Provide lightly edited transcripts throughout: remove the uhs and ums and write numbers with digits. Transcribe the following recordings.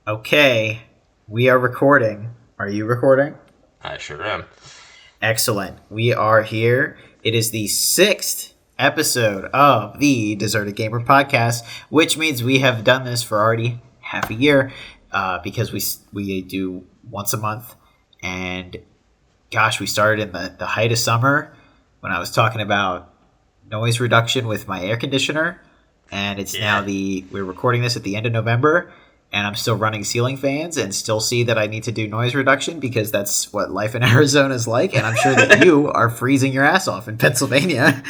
Okay, we are recording. Are you recording? I sure am. Excellent. We are here. It is the 6th episode of the Deserted Gamer podcast, which means we have done this for already half a year because we do once a month. And gosh, we started in the height of summer when I was talking about noise reduction with my air conditioner. And it's now we're recording this at the end of November. And I'm still running ceiling fans and still see that I need to do noise reduction because that's what life in Arizona is like. And I'm sure that you are freezing your ass off in Pennsylvania.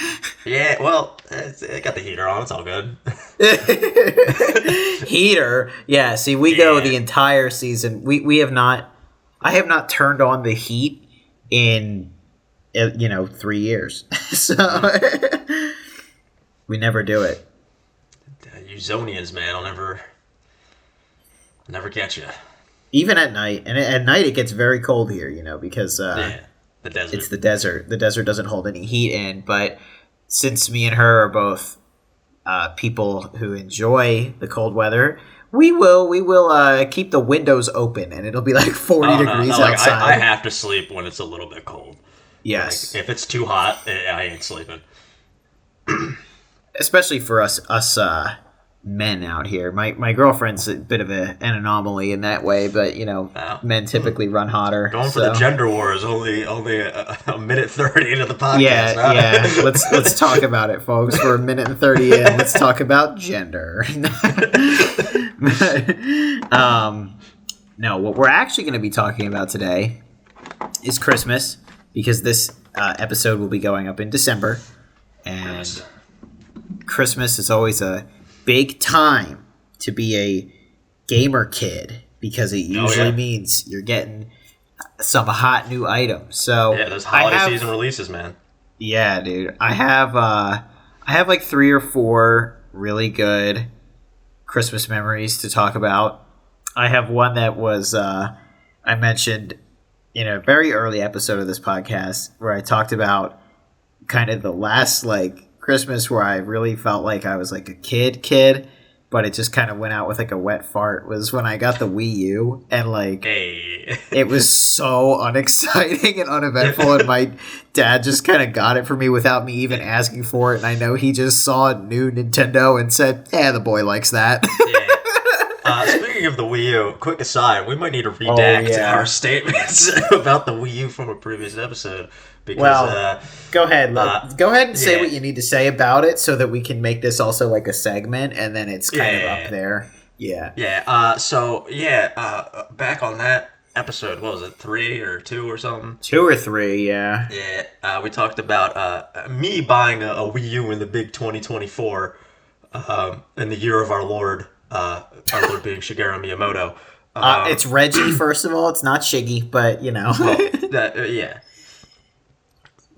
Yeah, well, it got the heater on. It's all good. Heater. Yeah, see, we go the entire season. We have not... I have not turned on the heat in, 3 years. So we never do it. You Zonians, man, I'll never catch you. Even at night. And at night it gets very cold here, because the desert. It's the desert. The desert doesn't hold any heat in. But since me and her are both people who enjoy the cold weather, we will keep the windows open, and it'll be like 40 degrees outside. I have to sleep when it's a little bit cold. Yes. If it's too hot, I ain't sleeping. Especially for us men out here. My girlfriend's a bit of an anomaly in that way, but men typically run hotter. Going for the gender wars, only a minute 30 into the podcast. Yeah. Let's talk about it, folks. We're a minute and 30 in. Let's talk about gender. No, what we're actually going to be talking about today is Christmas, because this episode will be going up in December, and Christmas is always a big time to be a gamer kid because it usually means you're getting some hot new items. So those holiday season releases, man. Yeah, dude. I have like 3 or 4 really good Christmas memories to talk about. I have one that was I mentioned in a very early episode of this podcast where I talked about kind of the last Christmas where I really felt like I was like a kid, but it just kind of went out with like a wet fart, was when I got the Wii U, and it was so unexciting and uneventful, and my dad just kind of got it for me without me even asking for it, and I know he just saw a new Nintendo and said, the boy likes that. Speaking of the Wii U, quick aside, we might need to redact our statements about the Wii U from a previous episode. Because, go ahead. Go ahead and say what you need to say about it so that we can make this also like a segment, and then it's kind of up there. Yeah. Yeah. Back on that episode, what was it, 3 or 2 or something? 2 or 3, yeah. Yeah. We talked about me buying a Wii U in the big 2024 in the year of our Lord being Shigeru Miyamoto. It's Reggie, first of all. It's not Shiggy, but Well,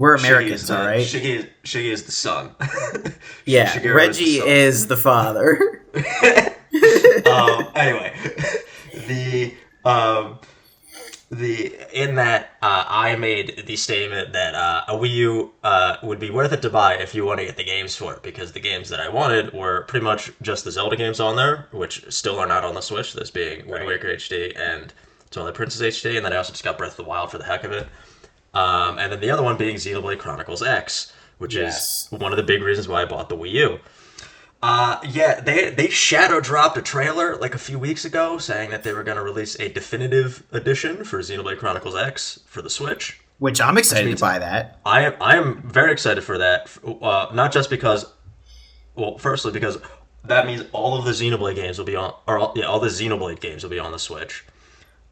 we're Americans, all right? Shiggy is the son. Yeah, Reggie is the father. Anyway, I made the statement that a Wii U would be worth it to buy if you want to get the games for it, because the games that I wanted were pretty much just the Zelda games on there, which still are not on the Switch, this being Wind Waker HD and Twilight Princess HD, and then I also just got Breath of the Wild for the heck of it. And then the other one being Xenoblade Chronicles X, which is one of the big reasons why I bought the Wii U. They shadow dropped a trailer like a few weeks ago saying that they were going to release a definitive edition for Xenoblade Chronicles X for the Switch. Which I'm excited to buy that. I am very excited for that, not just because, firstly because that means all of the Xenoblade games will be on, all the Xenoblade games will be on the Switch.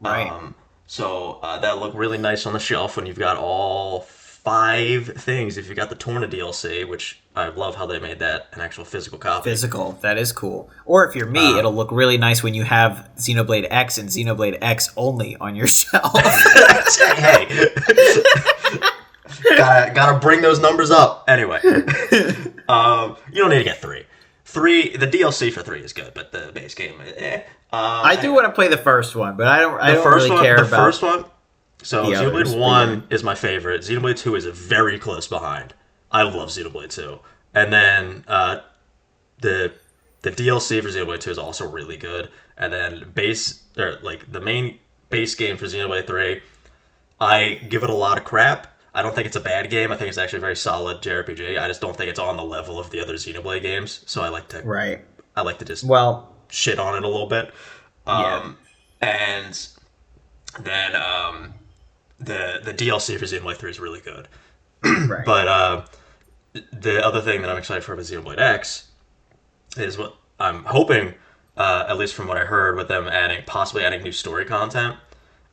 Right. So that'll look really nice on the shelf when you've got all 5 things. If you got the Torna DLC, which I love how they made that an actual physical copy. Physical, that is cool. Or if you're me, it'll look really nice when you have Xenoblade X and Xenoblade X only on your shelf. Hey, gotta bring those numbers up. Anyway, you don't need to get 3. The DLC for 3 is good, but the base game, I do want to play the first one, but I don't really care about... The first one? So Xenoblade 1 is my favorite. Xenoblade 2 is very close behind. I love Xenoblade 2. And then the The DLC for Xenoblade 2 is also really good, and then the main base game for Xenoblade 3, I give it a lot of crap. I don't think it's a bad game. I think it's actually a very solid JRPG. I just don't think it's on the level of the other Xenoblade games. So Right. I like to just Well, shit on it a little bit. yeah. And then the DLC for Xenoblade 3 is really good. Right. But the other thing that I'm excited for with Xenoblade X is what I'm hoping, at least from what I heard, with them possibly adding new story content.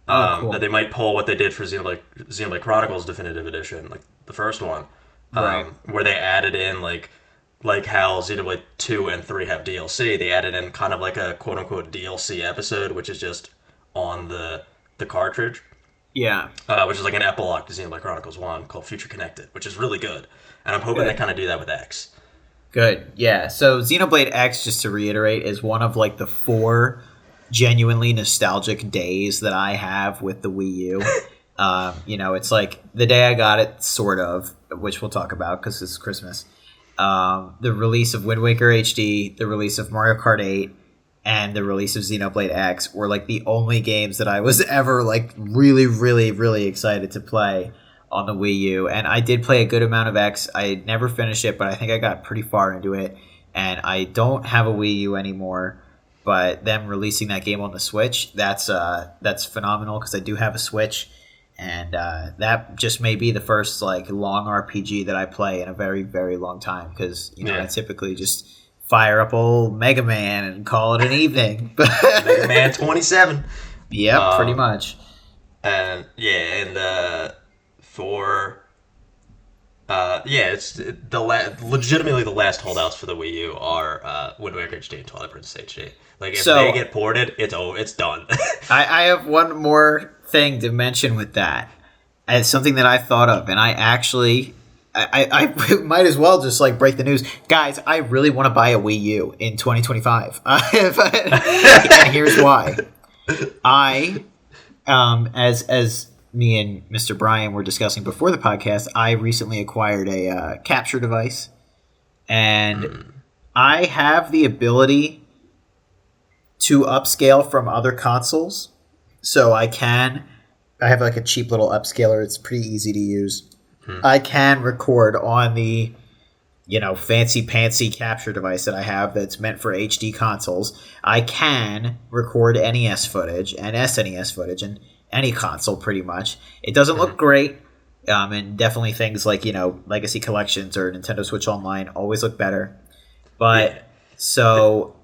Oh, cool. That they might pull what they did for Xenoblade Chronicles Definitive Edition, like the first one, Right. where they added in like how Xenoblade 2 and 3 have DLC. They added in kind of like a quote unquote DLC episode, which is just on the cartridge. Yeah. Which is like an epilogue to Xenoblade Chronicles 1 called Future Connected, which is really good. And I'm hoping Good. they kind of do that with X. Good. Yeah. So Xenoblade X, just to reiterate, is one of like the 4 genuinely nostalgic days that I have with the Wii U. It's like the day I got it, sort of, which we'll talk about because it's Christmas. The release of Wind Waker HD, the release of Mario Kart 8, and the release of Xenoblade X were like the only games that I was ever like really, really, really excited to play on the Wii U. And I did play a good amount of X. I never finished it, but I think I got pretty far into it. And I don't have a Wii U anymore. But them releasing that game on the Switch, that's phenomenal because I do have a Switch. And that just may be the first like long RPG that I play in a very, very long time because I typically just fire up old Mega Man and call it an evening. Mega Man 27. Yep, pretty much. And it's legitimately the last holdouts for the Wii U are Wind Waker HD and Twilight Princess HD. Like if they get ported, it's done. I have one more thing to mention with that. It's something that I thought of, and I actually I might as well just like break the news, guys. I really want to buy a Wii U in 2025, and here's why. As me and Mr. Brian were discussing before the podcast, I recently acquired a capture device, and I have the ability to upscale from other consoles. So I have like a cheap little upscaler. It's pretty easy to use. I can record on the, fancy pantsy capture device that I have that's meant for HD consoles. I can record NES footage and SNES footage and any console pretty much. It doesn't look great. And definitely things like, Legacy Collections or Nintendo Switch Online always look better. But so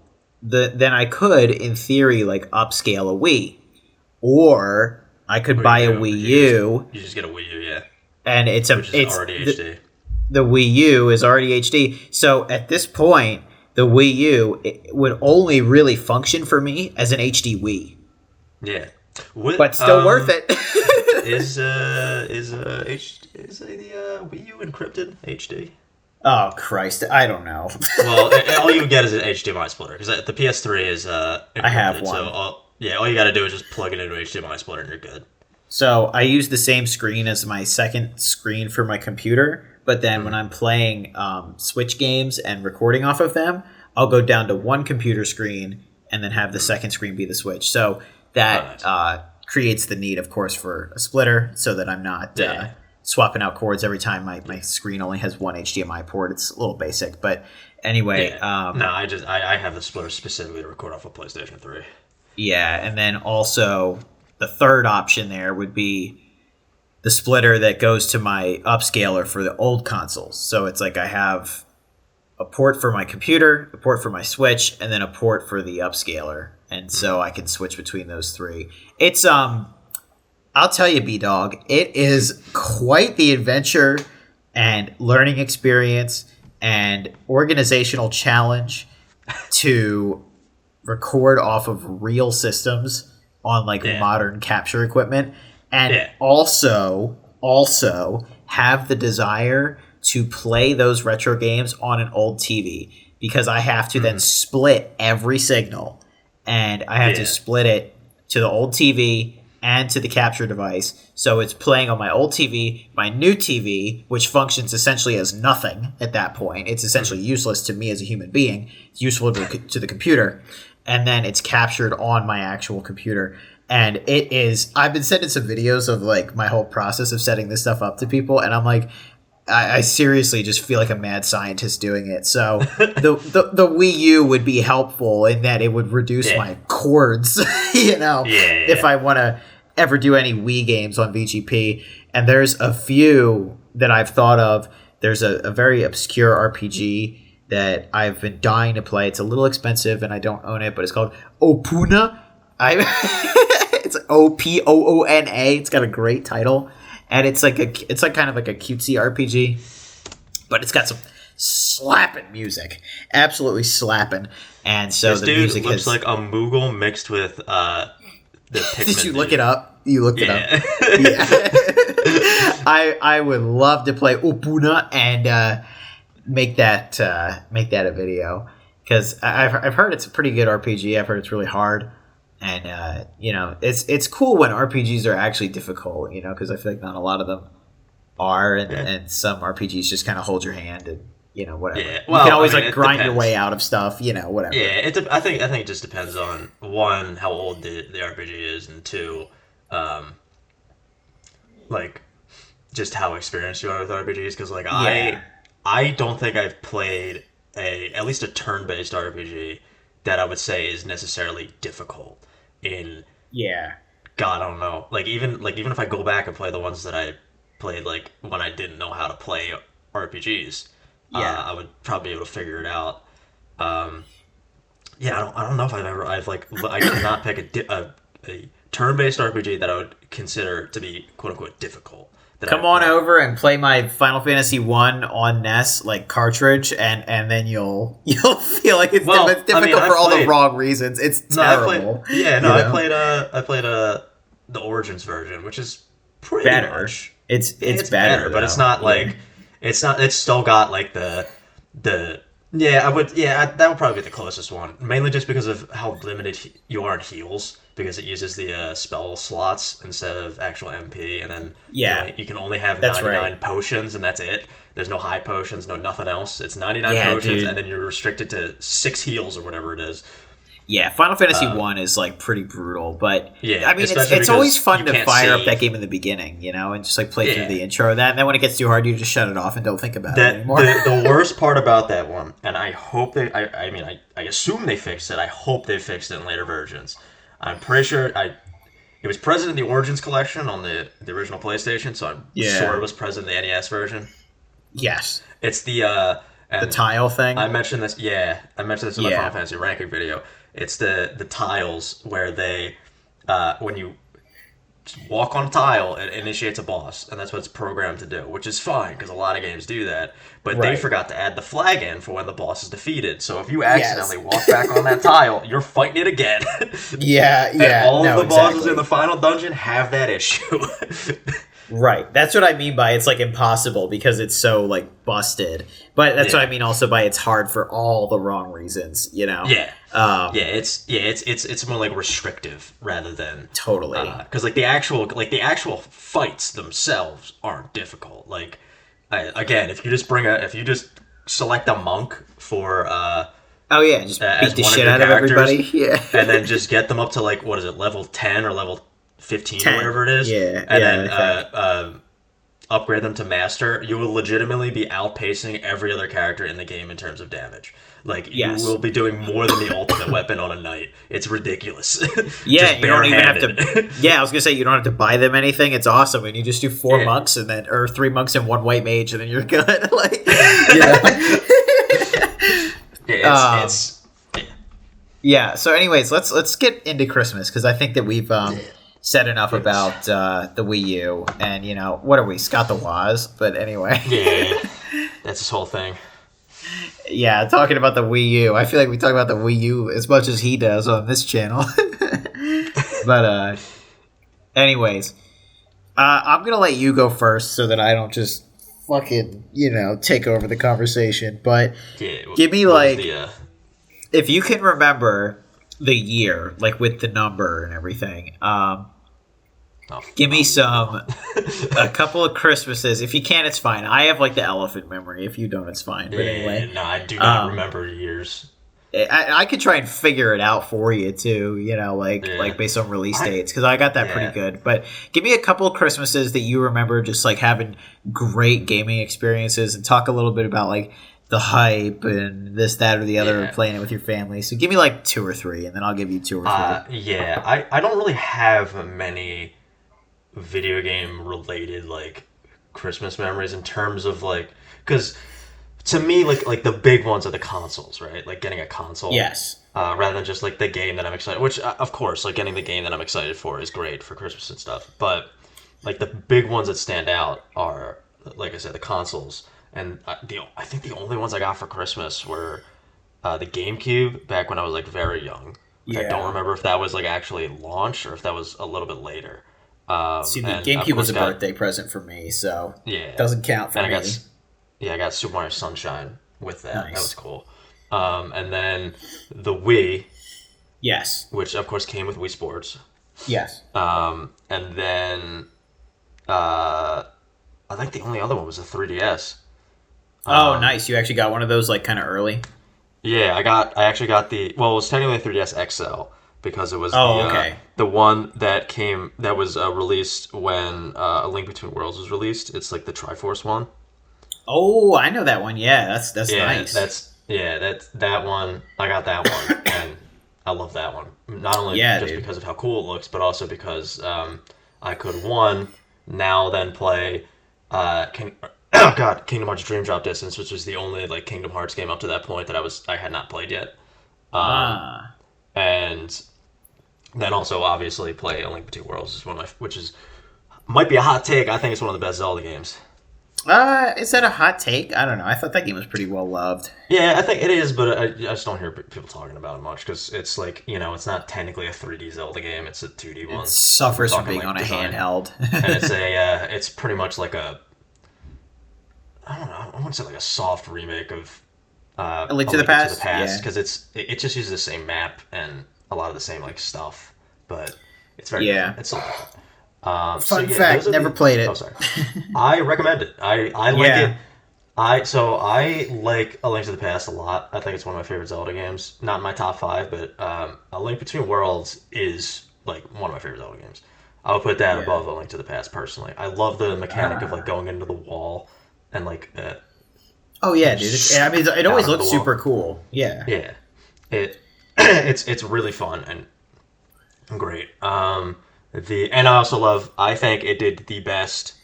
then I could, in theory, like upscale a Wii. Or I could buy a Wii U. You just get a Wii U, yeah. And it's already HD. The Wii U is already HD. So at this point, the Wii U would only really function for me as an HD Wii. Yeah. But still worth it. Is the Wii U encrypted HD? Oh Christ, I don't know. Well, all you get is an HDMI splitter because the PS3 is encrypted. I have one. So all you got to do is just plug it into an HDMI splitter and you're good. So I use the same screen as my second screen for my computer, but then when I'm playing Switch games and recording off of them, I'll go down to one computer screen and then have the second screen be the Switch. So that creates the need, of course, for a splitter so that I'm not swapping out cords every time my screen only has one HDMI port. It's a little basic, but anyway. I have the splitter specifically to record off of PlayStation 3. Yeah, and then also the third option there would be the splitter that goes to my upscaler for the old consoles. So it's like I have a port for my computer, a port for my Switch, and then a port for the upscaler. And so I can switch between those three. It's I'll tell you, B-Dog, it is quite the adventure and learning experience and organizational challenge to record off of real systems on modern capture equipment, and also have the desire to play those retro games on an old TV, because I have to then split every signal, and I have to split it to the old TV and to the capture device. So it's playing on my old TV, my new TV, which functions essentially as nothing at that point. It's essentially useless to me as a human being. It's useful to the computer. And then it's captured on my actual computer. And it is, I've been sending some videos of like my whole process of setting this stuff up to people. And I'm like, I seriously just feel like a mad scientist doing it. So the Wii U would be helpful in that it would reduce my cords, if I want to ever do any Wii games on VGP. And there's a few that I've thought of. There's a very obscure RPG that I've been dying to play. It's a little expensive and I don't own it, but it's called Opuna. It's Opoona. It's got a great title. And it's like kind of like a cutesy RPG, but it's got some slapping music, absolutely slapping. And so this the dude music looks like a Moogle mixed with the Pikmin. Did you look it up? You looked it up. Yeah. I would love to play Opuna and make that a video because I've heard it's a pretty good RPG. I've heard it's really hard. And, it's cool when RPGs are actually difficult, because I feel like not a lot of them are. And some RPGs just kind of hold your hand and, whatever. Yeah. Well, you can always grind your way out of stuff, whatever. Yeah, I think it just depends on, one, how old the RPG is, and two, just how experienced you are with RPGs. Because, I don't think I've played at least a turn-based RPG that I would say is necessarily difficult. God, I don't know. Even if I go back and play the ones that I played when I didn't know how to play RPGs, I would probably be able to figure it out. I don't know if I cannot pick a turn-based RPG that I would consider to be quote unquote difficult. Come on over and play my Final Fantasy 1 on NES cartridge, and then you'll feel like it's difficult for all the wrong reasons. It's terrible. I played the Origins version, which is pretty better. Much. It's better, but it's not it's still got that would probably be the closest one. Mainly just because of how limited you are in heals. Because it uses the spell slots instead of actual MP, and then you can only have 99 potions, and that's it. There's no high potions, no nothing else. It's 99 potions, and then you're restricted to 6 heals or whatever it is. Yeah, Final Fantasy 1 is pretty brutal, but I mean it's always fun to fire up that game in the beginning, and just play through the intro. And then when it gets too hard, you just shut it off and don't think about it anymore. The worst part about that one, and I hope I assume they fixed it. I hope they fixed it in later versions. I'm pretty sure it was present in the Origins collection on the original PlayStation, so I'm sure it was present in the NES version. Yes. It's the tile thing? I mentioned this in my Final Fantasy ranking video. It's the tiles where they when you walk on a tile, it initiates a boss, and that's what it's programmed to do, which is fine because a lot of games do that. But they forgot to add the flag in for when the boss is defeated. So if you accidentally walk back on that tile, you're fighting it again. And all of the bosses in the final dungeon have that issue. Right. That's what I mean by it's impossible because it's so busted. But that's what I mean also by it's hard for all the wrong reasons, It's more restrictive rather than totally. Cuz the actual fights themselves aren't difficult. Again, if you just select a monk for just beat the shit out of everybody. Yeah. And then just get them up to level 10 or level 15 or whatever it is. And then upgrade them to master, you will legitimately be outpacing every other character in the game in terms of damage. You will be doing more than the ultimate weapon on a knight. It's ridiculous. You don't even have to. Yeah, I was gonna say you don't have to buy them anything. It's awesome, and you just do 4 monks or 3 monks and 1 white mage, and then you're good. So, anyways, let's get into Christmas because I think that we've said enough about the Wii U, and what are we, Scott the Woz? But anyway, that's his whole thing. Yeah, talking about the Wii U. I feel like we talk about the Wii U as much as he does on this channel. But anyways, I'm gonna let you go first so that I don't just fucking take over the conversation. But give me if you can remember the year, with the number and everything, Oh, Give me no. a couple of Christmases. If you can, it's fine. I have like the elephant memory. If you don't, it's fine. But Yeah, anyway, no, I do not um, remember years. I could try and figure it out for you too. Yeah, Based on release I dates, because I got that pretty yeah. good. But give me a couple of Christmases that you remember, just like having great gaming experiences, and talk a little bit about like the hype and this, that, or the other, Yeah. playing it with your family. So give me like two or three, and then I'll give you two or three. Yeah. I don't really have many video game related like Christmas memories in terms of like because to me like the big ones are the consoles, right? Like getting a console. Yes. Rather than just like the game that I'm excited, which of course, like getting the game that I'm excited for is great for Christmas and stuff. But like the big ones that stand out are, like I said, the consoles. And I think the only ones I got for Christmas were the GameCube back when I was like very young. Like I don't Yeah. remember if that was like actually launched or if that was a little bit later. See, the And of GameCube was course a got birthday present for me, so yeah, doesn't count for and I got me. yeah I got Super Mario Sunshine with that. That was Nice. cool. And then the Wii, Yes. which of course came with Wii Sports. Yes. And then uh, I think the only other one was the 3DS. Oh, Um, nice. You actually got one of those like kind of early. yeah, I actually got the well, it was technically a 3DS XL because it was Oh, okay. the one that was released when A Link Between Worlds was released. It's like the Triforce one. Oh, I know that one. Yeah, that's Yeah, nice. that's that one. I got that one, and I love that one. Not only Yeah, just dude. because of how cool it looks, but also because I could one now then play oh god, Kingdom Hearts Dream Drop Distance, which was the only like Kingdom Hearts game up to that point that I had not played yet, Ah. and then also obviously play A Link Between Worlds is one of my which is might be a hot take. I think it's one of the best Zelda games. Is that a hot take? I don't know. I thought that game was pretty well loved. Yeah, I think it is, but I just don't hear people talking about it much because it's like it's not technically a 3D Zelda game; it's a 2D It one. If we're suffers from talking being like on a design, handheld. and it's pretty much like a I don't know, I want to say like a soft remake of A Link A to the Link to the Past? Past Yeah. because it just uses the same map and a lot of the same like stuff, but it's very Yeah. different. It's still different. So Fun yeah, fact, those are never the. played Oh, it. sorry. I recommend it. I like Yeah. it. I like A Link to the Past a lot. I think it's one of my favorite Zelda games. Not in my top five, but A Link Between Worlds is like one of my favorite Zelda games. I would put that Yeah. above A Link to the Past personally. I love the mechanic of like Ah. going into the wall and like Oh yeah, dude. I mean, it down always into the looks wall. super cool. Yeah. Yeah, it it's really fun and great. And I also love. I think it did the best.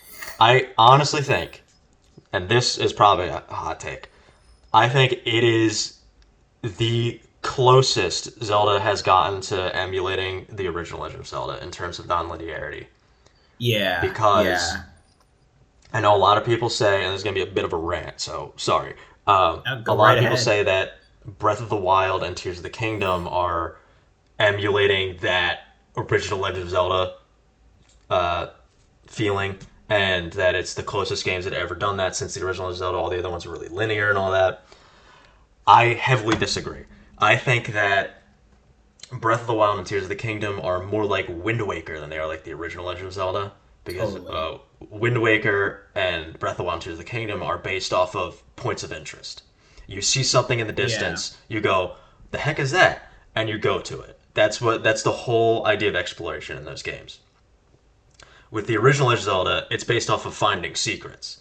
I honestly think, and this is probably a hot take. I think it is the closest Zelda has gotten to emulating the original Legend of Zelda in terms of non-linearity. Yeah. Because Yeah. I know a lot of people say, and there's going to be a bit of a rant, so sorry. A Go lot right of people ahead. say that Breath of the Wild and Tears of the Kingdom are emulating that original Legend of Zelda feeling, and that it's the closest games that have ever done that since the original Zelda. All the other ones are really linear and all that. I heavily disagree. I think that Breath of the Wild and Tears of the Kingdom are more like Wind Waker than they are like the original Legend of Zelda. Because Totally. Wind Waker and Breath of the Wild and Tears of the Kingdom are based off of points of interest. You see something in the Yeah. distance, you go, "The heck is that?" and you go to it. That's the whole idea of exploration in those games. With the original Legend of Zelda, it's based off of finding secrets.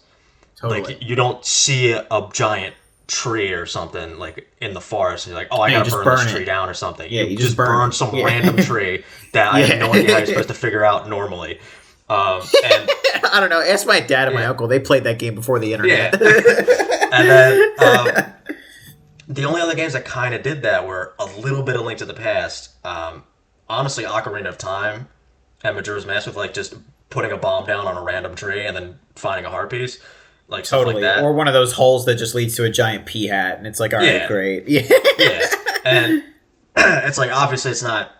Totally. Like you don't see a giant tree or something like in the forest and you're like, oh, I No, you gotta just burn this burn tree it. down or something. Yeah, You you just just burn burn it. some Yeah. random tree that I have Yeah. no idea how you're supposed to figure out normally. And I don't know. Ask my dad and my yeah, uncle. They played that game before the yeah. internet. And then the only other games that kind of did that were a little bit of Link to the Past. Honestly, Ocarina of Time and Majora's Mask with like just putting a bomb down on a random tree and then finding a heart piece, like stuff like Totally. Or that. one of those holes that just leads to a giant pea hat, and it's like, all right, Yeah, great. Yeah. yeah. And it's like obviously it's not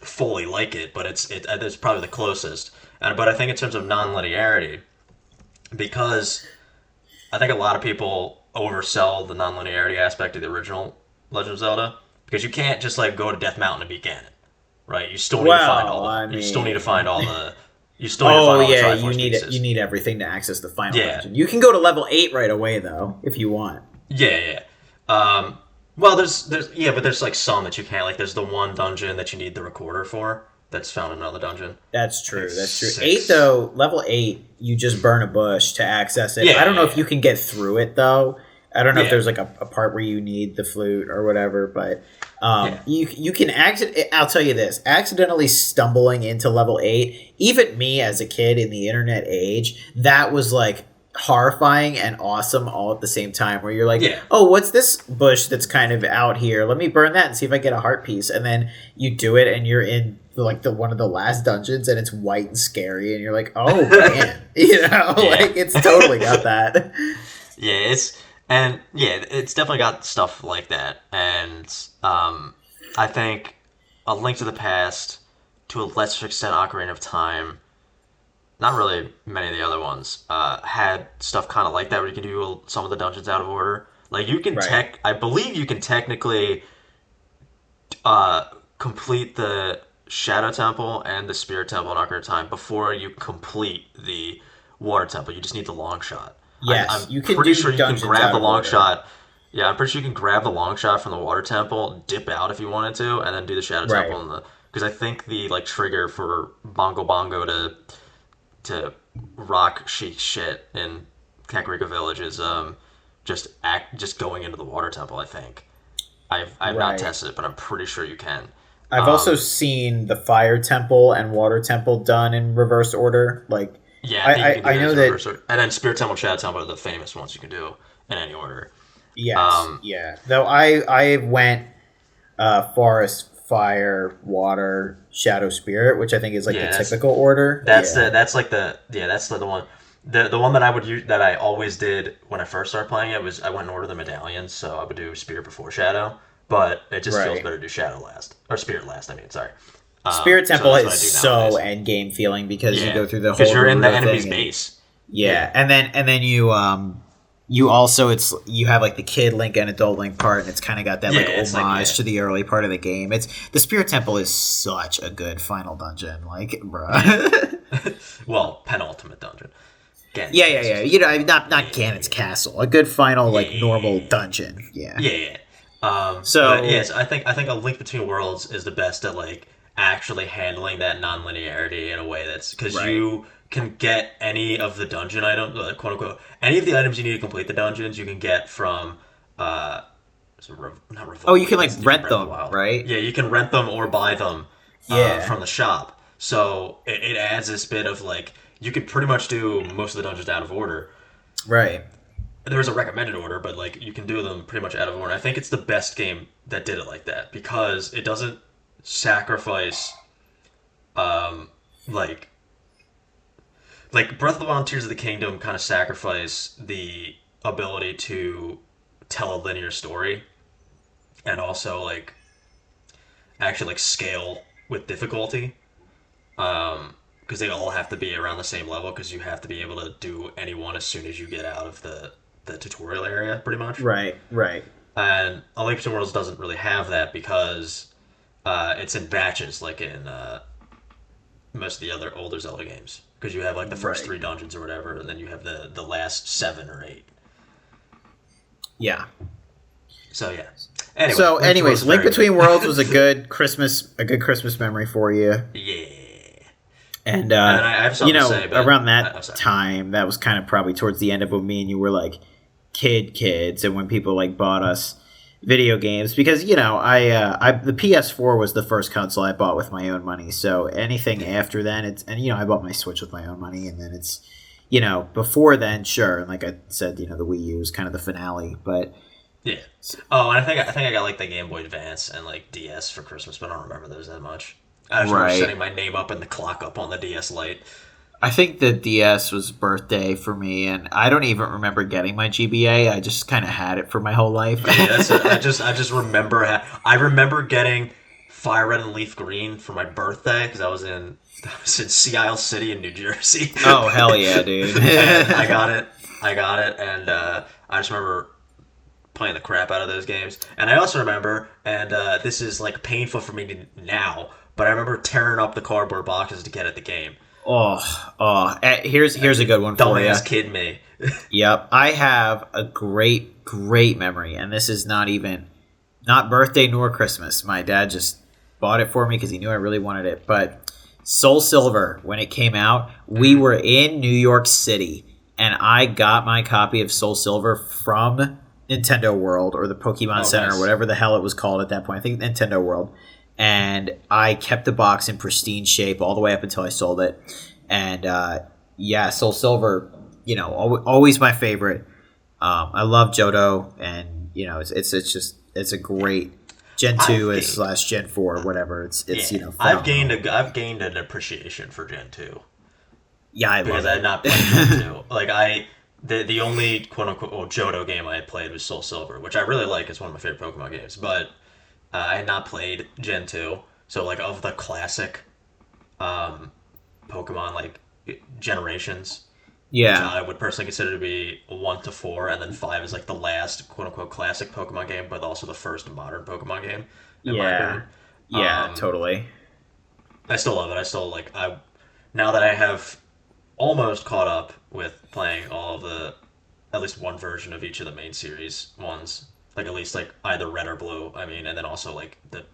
fully like it, but it's probably the closest. But I think in terms of non-linearity, because I think a lot of people oversell the non-linearity aspect of the original Legend of Zelda because you can't just like go to Death Mountain and beat Ganon, right? You still need to find all Well, I the you still need to find mean, all You still need to Oh find all the yeah, Triforce you pieces. need everything to access the final Yeah, dungeon. You can go to level 8 right away though, if you want. yeah. Well, there's yeah, but there's like some that you can't. Like, there's the one dungeon that you need the recorder for. That's found in another dungeon. That's I think true. it's That's true. 8 6. though, level 8, you just burn a bush to access it. Yeah, I don't know yeah, if you can get through it though. I don't know if yeah, there's like a part where you need the flute or whatever, but yeah, you can I'll tell you this: accidentally stumbling into level 8, even me as a kid in the internet age, that was like horrifying and awesome all at the same time. Where you're like, yeah, oh, what's this bush that's kind of out here? Let me burn that and see if I get a heart piece. And then you do it, and you're in like the one of the last dungeons, and it's white and scary, and you're like, oh man, yeah. like it's totally got that. Yeah, it's definitely got stuff like that, and I think A Link to the Past, to a lesser extent, Ocarina of Time, not really many of the other ones, had stuff kind of like that where you can do some of the dungeons out of order. Like, Right. I believe you can technically uh, complete the Shadow Temple and the Spirit Temple in Ocarina of Time before you complete the Water Temple. You just need the long shot. Yes, I'm you can pretty do sure you can dungeons grab out the of long order. shot. Yeah, I'm pretty sure you can grab the long shot from the Water Temple, dip out if you wanted to, and then do the Shadow Right. Temple and the, because I think the like trigger for Bongo Bongo to rock chic shit in Kakariko Village is just going into the Water Temple. I think I've not Right. tested it, but I'm pretty sure you can. I've also Um, seen the fire temple and water temple done in reverse order. Like, yeah, I think you can do I those know in that. reverse order. And then Spirit Temple, Shadow Temple are the famous ones you can do in any order. Yes, Um, yeah. Though I went forest, fire, water, shadow, spirit, which I think is like the yeah, typical order. Yeah. that's the one. The one that I would use that I always did when I first started playing it was I went in order of the medallions, so I would do Spirit before Shadow, but it just feels Right. better to do Shadow last or Spirit last. I mean, sorry. Spirit So temple that's what is I do so nowadays. end game feeling because you Yeah, go through the because whole you're in the Gerudo enemy's thing and base. yeah, Yeah, and then you also it's you have like the kid Link and adult Link part, and it's kind of got that yeah, like it's like homage to the early part of the game. It's the Spirit Temple is such a good final dungeon, like yeah. bruh. Well, penultimate dungeon. Ganon's Yeah, yeah, yeah. Castle's the You know, penultimate. not Ganon's castle. A good final Yeah, like normal yeah, dungeon. Yeah. yeah, yeah. But So yes, I think A Link Between Worlds is the best at like actually handling that non-linearity in a way that's because right. you can get any of the dungeon items, quote unquote, any of the items you need to complete the dungeons, you can get from uh, not Oh, you Revoli. can like That's different rent Breath of the them, Wild. right? Yeah, you can rent them or buy them Yeah. from the shop. So it adds this bit of like you could pretty much do most of the dungeons out of order. Right. There's a recommended order, but like you can do them pretty much out of order. I think it's the best game that did it like that because it doesn't sacrifice like Breath of the Wild and Tears of the Kingdom kind of sacrifice the ability to tell a linear story and also like actually like scale with difficulty because they all have to be around the same level because you have to be able to do any one as soon as you get out of the tutorial area pretty much. Right. Right. And A Link Between Worlds doesn't really have that because it's in batches, like in most of the other older Zelda games. Because you have like the first Right. 3 dungeons or whatever, and then you have the last 7 or 8. Yeah. So yeah. Anyway, So, Link Between Worlds anyways, is Link very Between good. Worlds was a good Christmas memory for you. Yeah. And And then I have you something to know, say, but around that I'm sorry. time, that was kind of probably towards the end of when me and you were like kids, and when people like bought us video games because you know I the PS4 was the first console I bought with my own money. So anything Yeah. after then, it's and you know I bought my Switch with my own money, and then it's you know before then, sure, and like I said, you know the Wii U is kind of the finale, but Yeah. Oh, and I think I got like the Game Boy Advance and like DS for Christmas, but I don't remember those that much. I just remember right. setting my name up and the clock up on the DS Lite. I think the DS was birthday for me, and I don't even remember getting my GBA. I just kind of had it for my whole life. Yeah, that's it. I just remember I remember getting Fire Red and Leaf Green for my birthday because I was in Sea Isle City in New Jersey. Oh hell yeah, dude! And I got it, and I just remember playing the crap out of those games. And I also remember, and this is like painful for me now, but I remember tearing up the cardboard boxes to get at the game. Here's a good one for you. Dumbass kid me. Yep, I have a great memory, and this is not birthday nor Christmas. My dad just bought it for me because he knew I really wanted it. But Soul Silver, when it came out, we were in New York City, and I got my copy of Soul Silver from Nintendo World or the Pokemon Center nice. or whatever the hell it was called at that point. I think Nintendo World. And I kept the box in pristine shape all the way up until I sold it. And Soul Silver, always my favorite. I love Johto, and it's a great Gen 2 / Gen 4 or whatever. It's phenomenal. I've gained an appreciation for Gen 2. Yeah, I love it. Because I had not played Gen 2. Like the only quote unquote Johto game I had played was Soul Silver, which I really like. It's one of my favorite Pokemon games, but I had not played Gen 2. So like of the classic Pokemon like generations, which I would personally consider to be 1 to 4, and then 5 is like the last quote unquote classic Pokemon game, but also the first modern Pokemon game. In my opinion. Yeah, totally. I still love it. I still now that I have almost caught up with playing all of at least one version of each of the main series ones, like at least like either red or blue. I mean, and then also like the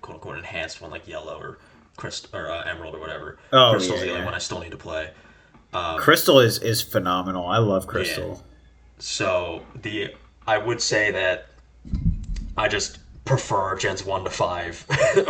quote unquote enhanced one, like yellow or emerald or whatever. Crystal's the only one I still need to play. Crystal is phenomenal. I love Crystal. Yeah. So I would say that I just prefer Gens 1 to 5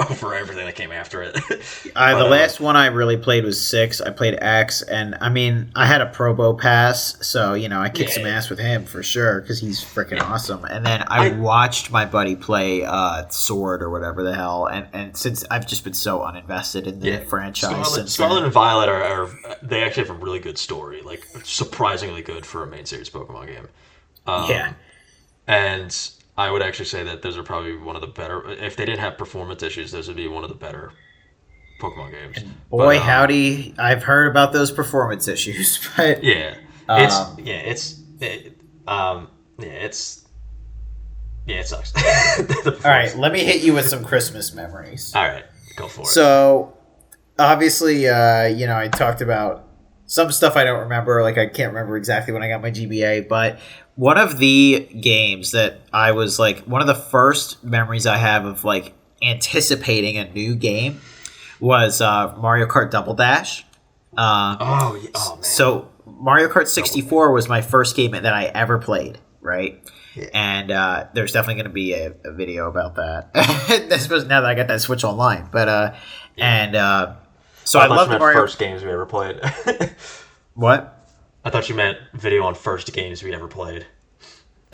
over everything that came after it. The last one I really played was 6. I played X, and I mean, I had a Probo pass, so I kicked some ass with him for sure because he's freaking awesome. And then I watched my buddy play Sword or whatever the hell, and since I've just been so uninvested in the franchise. Scarlet and Violet are they actually have a really good story, like surprisingly good for a main series Pokemon game. And I would actually say that those are probably one of the better. If they didn't have performance issues, those would be one of the better Pokemon games. Boy, howdy! I've heard about those performance issues, but it sucks. All right, let me hit you with some Christmas memories. All right, go for it. So, obviously, I talked about some stuff I don't remember. Like, I can't remember exactly when I got my GBA, but one of the games that I was like, one of the first memories I have of like anticipating a new game was Mario Kart Double Dash. Man. So Mario Kart 64 was my first game that I ever played, right? Yeah. And there's definitely going to be a video about that. Now that I got that Switch Online, but so I love the Mario first games we ever played. What? I thought you meant video on first games we ever played.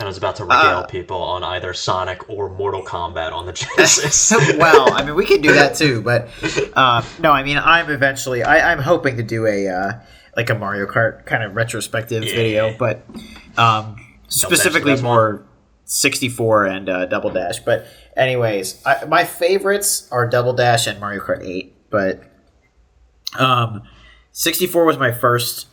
And I was about to regale people on either Sonic or Mortal Kombat on the Genesis. Well, I mean, we could do that too, but no, I mean, I'm hoping to do a Mario Kart kind of retrospective video, but specifically more 64 and Double Dash. But anyways, my favorites are Double Dash and Mario Kart 8, but 64 was my first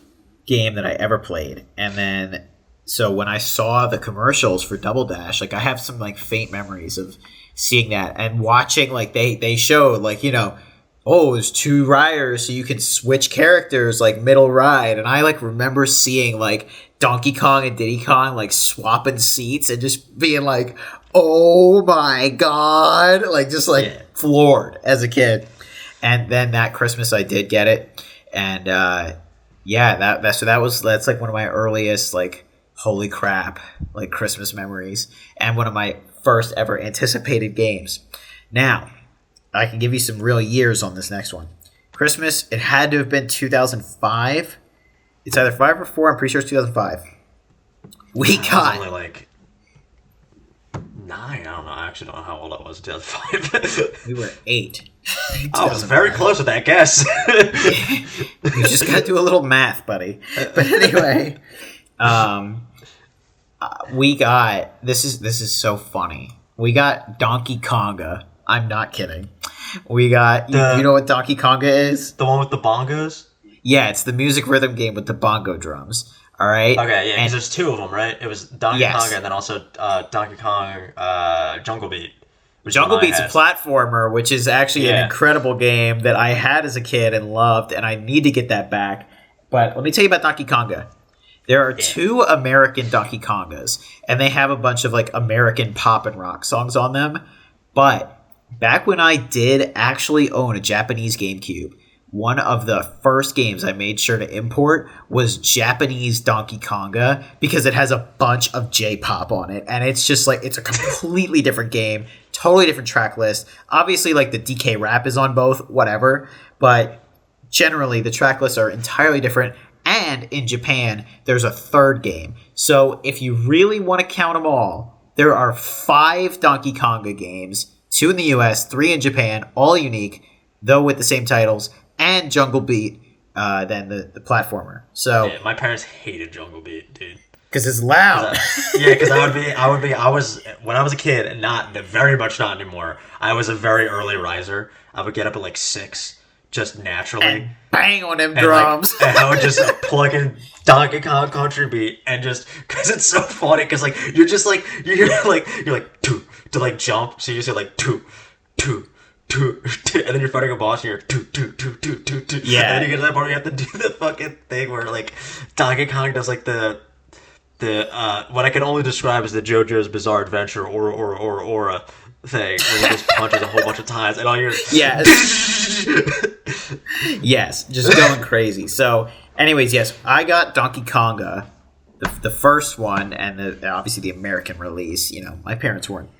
game that I ever played, and then so when I saw the commercials for Double Dash, like I have some like faint memories of seeing that and watching like they showed like there's 2 riders so you can switch characters like middle ride, and I like remember seeing like Donkey Kong and Diddy Kong like swapping seats and just being like, oh my god, like just like floored as a kid. And then that Christmas I did get it, and that's like one of my earliest like holy crap like Christmas memories, and one of my first ever anticipated games. Now I can give you some real years on this next one. Christmas, it had to have been 2005. It's either 5 or 4. I'm pretty sure it's 2005. We got only like 9. I don't know. I actually don't know how old I was in 2005. We were 8. I was very close with that guess. You just got to do a little math, buddy. But anyway, we got this is so funny. We got Donkey Konga. I'm not kidding. We got you know what Donkey Konga is? The one with the bongos? Yeah, it's the music rhythm game with the bongo drums. All right. Okay, yeah, because there's 2 of them, right? It was Donkey Konga and then also Donkey Kong Jungle Beat, which Jungle is my Beat's a ass. platformer, which is actually an Yeah. incredible game that I had as a kid and loved, and I need to get that back. But let me tell you about Donkey Konga. There are two American Donkey Kongas, and they have a bunch of like American pop and rock songs on them. But back when I did actually own a Japanese GameCube, one of the first games I made sure to import was Japanese Donkey Konga because it has a bunch of J-pop on it, and it's just like it's a completely different game, totally different track list. Obviously, like the DK rap is on both, whatever, but generally the track lists are entirely different. And in Japan, there's a third game. So if you really want to count them all, there are 5 Donkey Konga games, 2 in the US, 3 in Japan, all unique, though with the same titles, and Jungle Beat, then the platformer. So Yeah, my parents hated Jungle Beat, dude. because it's loud. Because I was when I was a kid, very much not anymore. I was a very early riser. I would get up at like 6, just naturally. And bang on them And, drums. and I would just plug in Donkey Kong Country Beat and just because it's so funny because like you're just like you're like two to like jump, so you just hear like two, and then you're fighting a boss and you're two. Yeah. And then you get to that part where you have to do the fucking thing where like Donkey Kong does like the what I can only describe as the JoJo's Bizarre Adventure Aura thing where he just punches a whole bunch of times and all you're Yes. Yes, just going crazy. So, anyways, yes, I got Donkey Konga, the first one, and obviously the American release. You know, my parents weren't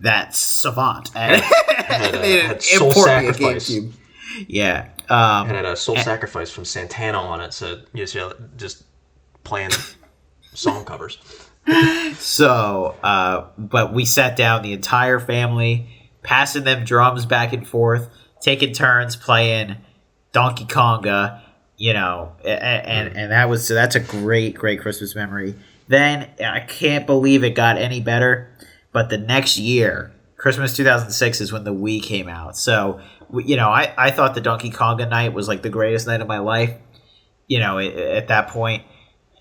that savant, and they had didn't Soul import me a Sacrifice. GameCube. Yeah, and had a Soul Sacrifice from Santana on it, so you just playing song covers. So, but we sat down, the entire family, passing them drums back and forth, taking turns playing Donkey Konga, you know, and that's a great Christmas memory. Then I can't believe it got any better, but the next year, Christmas 2006 is when the Wii came out. So, you know, I thought the Donkey Konga night was like the greatest night of my life, you know, at that point.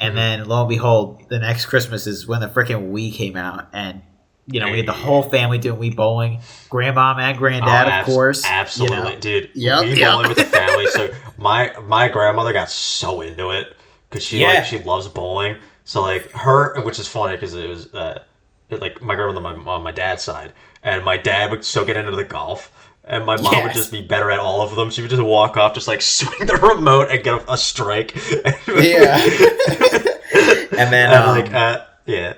And then, lo and behold, the next Christmas is when the freaking Wii came out. And, you know, we had the whole family doing Wii bowling. Grandmom and granddad, of course. Absolutely, you know. dude. Yep, Wii bowling with the family. So my grandmother got so into it because she loves bowling. So, like, which is funny because it was, like, my grandmother on my dad's side. And my dad would so get into the golf. And my mom would just be better at all of them. She would just walk off, just like swing the remote and get a strike. Yeah. And then, yeah.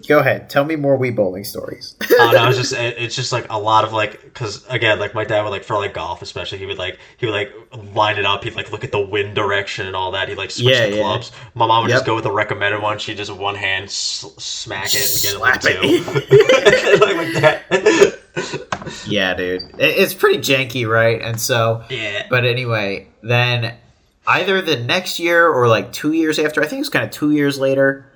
Go ahead. Tell me more Wii bowling stories. No, it's just like a lot of like, because again, like my dad would like for like golf especially, he would line it up. He'd like look at the wind direction and all that. He'd like switch the clubs. My mom would just go with the recommended one. She'd just one hand smack it and get it like 2. like that. Yeah, dude. It's pretty janky, right? And so, but anyway, then either the next year or like 2 years after, I think it was kind of 2 years later,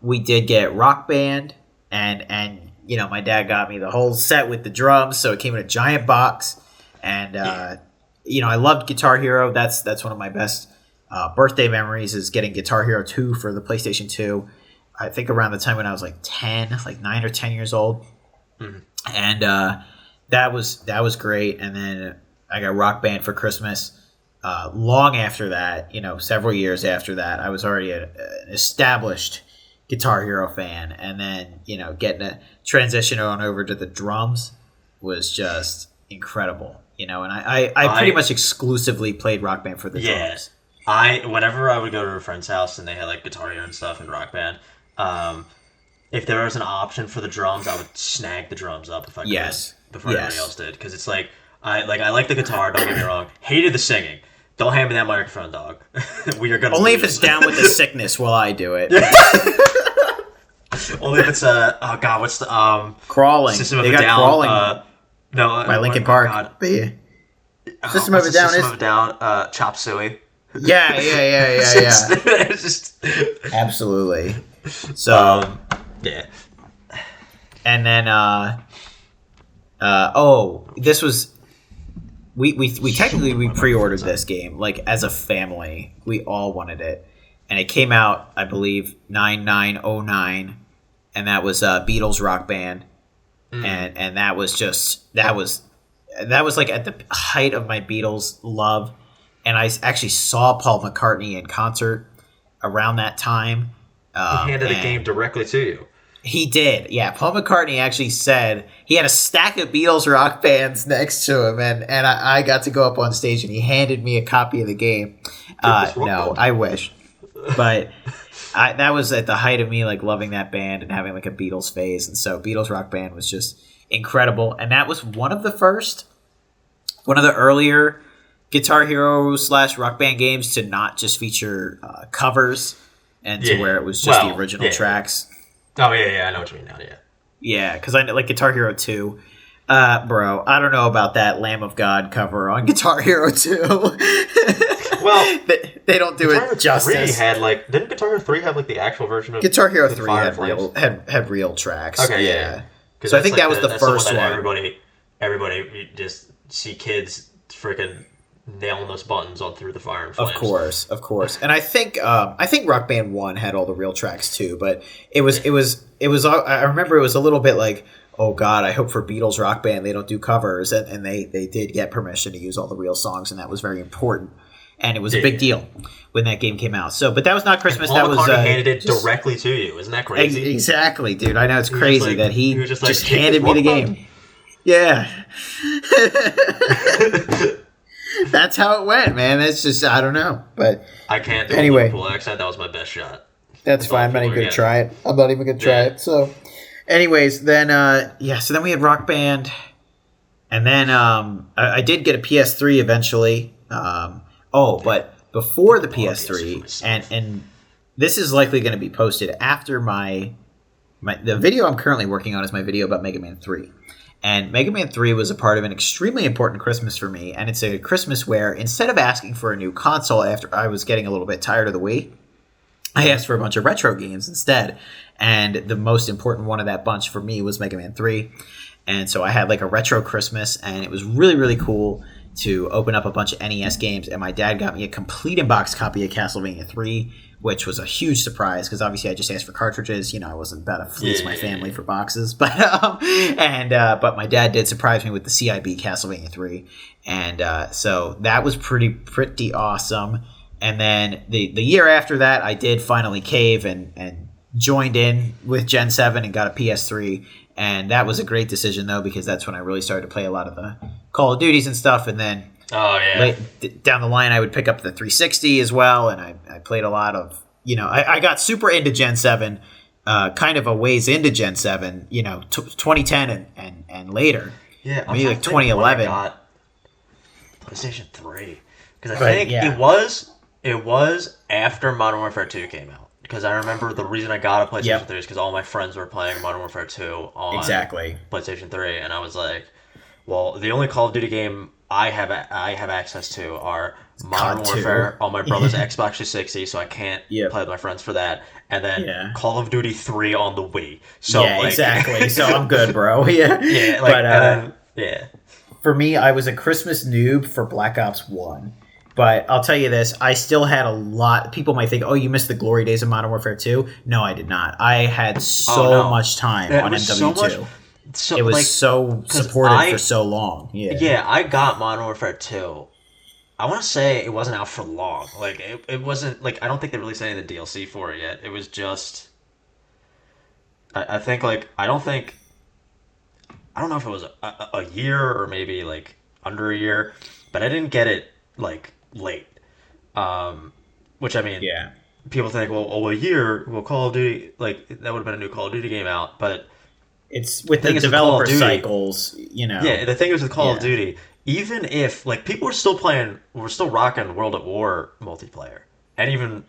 we did get Rock Band, and you know, my dad got me the whole set with the drums, so it came in a giant box, and you know, I loved Guitar Hero. That's one of my best birthday memories is getting Guitar Hero 2 for the PlayStation 2. I think around the time when I was like 9 or 10 years old. And that was great. And then I got Rock Band for Christmas. Long after that, you know, several years after that, I was already an established Guitar Hero fan. And then, you know, getting a transition on over to the drums was just incredible. You know, and I pretty much exclusively played Rock Band for the drums. Whenever I would go to a friend's house and they had like Guitar Hero and stuff and Rock Band, if there was an option for the drums, I would snag the drums up if I could before everybody else did. Because it's like I like the guitar. Don't get me wrong. Hated the singing. Don't hand me that microphone, dog. We are gonna only lose. if it's down with the sickness will I do it. Only if it's what's the Crawling? System of they a got Down? Crawling By Linkin Park. But yeah. System of a Down System of a Down. Chop Suey. Yeah. It's just absolutely. So yeah. And then this was we technically pre-ordered this game like as a family. We all wanted it, and it came out I believe 9909, and that was Beatles Rock Band. and that was like at the height of my Beatles love, and I actually saw Paul McCartney in concert around that time. He handed the game directly to you. He did, yeah. Paul McCartney actually said he had a stack of Beatles rock bands next to him, and I got to go up on stage, and he handed me a copy of the game. No, I wish, but that was at the height of me like loving that band and having like a Beatles phase, and so Beatles Rock Band was just incredible, and that was one of the earlier Guitar Hero / Rock Band games to not just feature covers, and to where it was just the original tracks. Oh, yeah, I know what you mean now, yeah. Yeah, because I like Guitar Hero 2. Bro, I don't know about that Lamb of God cover on Guitar Hero 2. Well, they don't do Guitar it justice. 3 had didn't Guitar Hero 3 have the actual version of Guitar Hero 3 had real tracks. Okay, yeah. So I think that was the first one. Everybody just see kids freaking nailing those buttons on Through the Fire and Flames. Of course. And I think Rock Band 1 had all the real tracks too, but it was I remember it was a little bit like, oh God, I hope for Beatles Rock Band they don't do covers, and they did get permission to use all the real songs, and that was very important. And it was a big deal when that game came out. So, but that was not Christmas. And Paul that was handed it directly to you. Isn't that crazy? Exactly, dude. I know it's crazy that he just handed me the game. Yeah. That's how it went, man. It's just, I don't know. But I can't do anyway, a Liverpool accent. That was my best shot. That's fine. I'm not even going to try it. I'm not even going to try it. So, anyways, then, so then we had Rock Band. And then I did get a PS3 eventually. But before the PS3, and this is likely going to be posted after the video I'm currently working on is my video about Mega Man 3. And Mega Man 3 was a part of an extremely important Christmas for me, and it's a Christmas where instead of asking for a new console after I was getting a little bit tired of the Wii, I asked for a bunch of retro games instead. And the most important one of that bunch for me was Mega Man 3. And so I had like a retro Christmas, and it was really, really cool to open up a bunch of NES games, and my dad got me a complete in-box copy of Castlevania 3, which was a huge surprise because obviously I just asked for cartridges. I wasn't about to fleece my family for boxes, but my dad did surprise me with the CIB Castlevania 3, and so that was pretty awesome. And then the year after that, I did finally cave and joined in with Gen 7 and got a PS3. And that was a great decision, though, because that's when I really started to play a lot of the Call of Duties and stuff. And then down the line, I would pick up the 360 as well. And I played a lot of, I got super into Gen 7, kind of a ways into Gen 7, 2010 and later. Yeah, maybe like 2011. I got PlayStation 3. Because I think it was after Modern Warfare 2 came out. Because I remember the reason I got a PlayStation 3 is because all my friends were playing Modern Warfare 2 on PlayStation 3, and I was like, well, the only Call of Duty game I have access to are Modern Warfare on my brother's Xbox 360, so I can't play with my friends for that, and then Call of Duty 3 on the Wii. So exactly. So I'm good, bro. For me, I was a Christmas noob for Black Ops 1. But I'll tell you this, I still had a lot. People might think, oh, you missed the glory days of Modern Warfare 2. No, I did not. I had so much time on MW2. It was so supported for so long. Yeah, I got Modern Warfare 2. I want to say it wasn't out for long. It wasn't, I don't think they released any of the DLC for it yet. It was just, I think, I don't know if it was a year or maybe, under a year. But I didn't get it, late, which I mean, people think, well, a year, Call of Duty, that would have been a new Call of Duty game out, but it's with the developer cycles, Yeah, the thing is with Call of Duty, even if people were still rocking World at War multiplayer, and even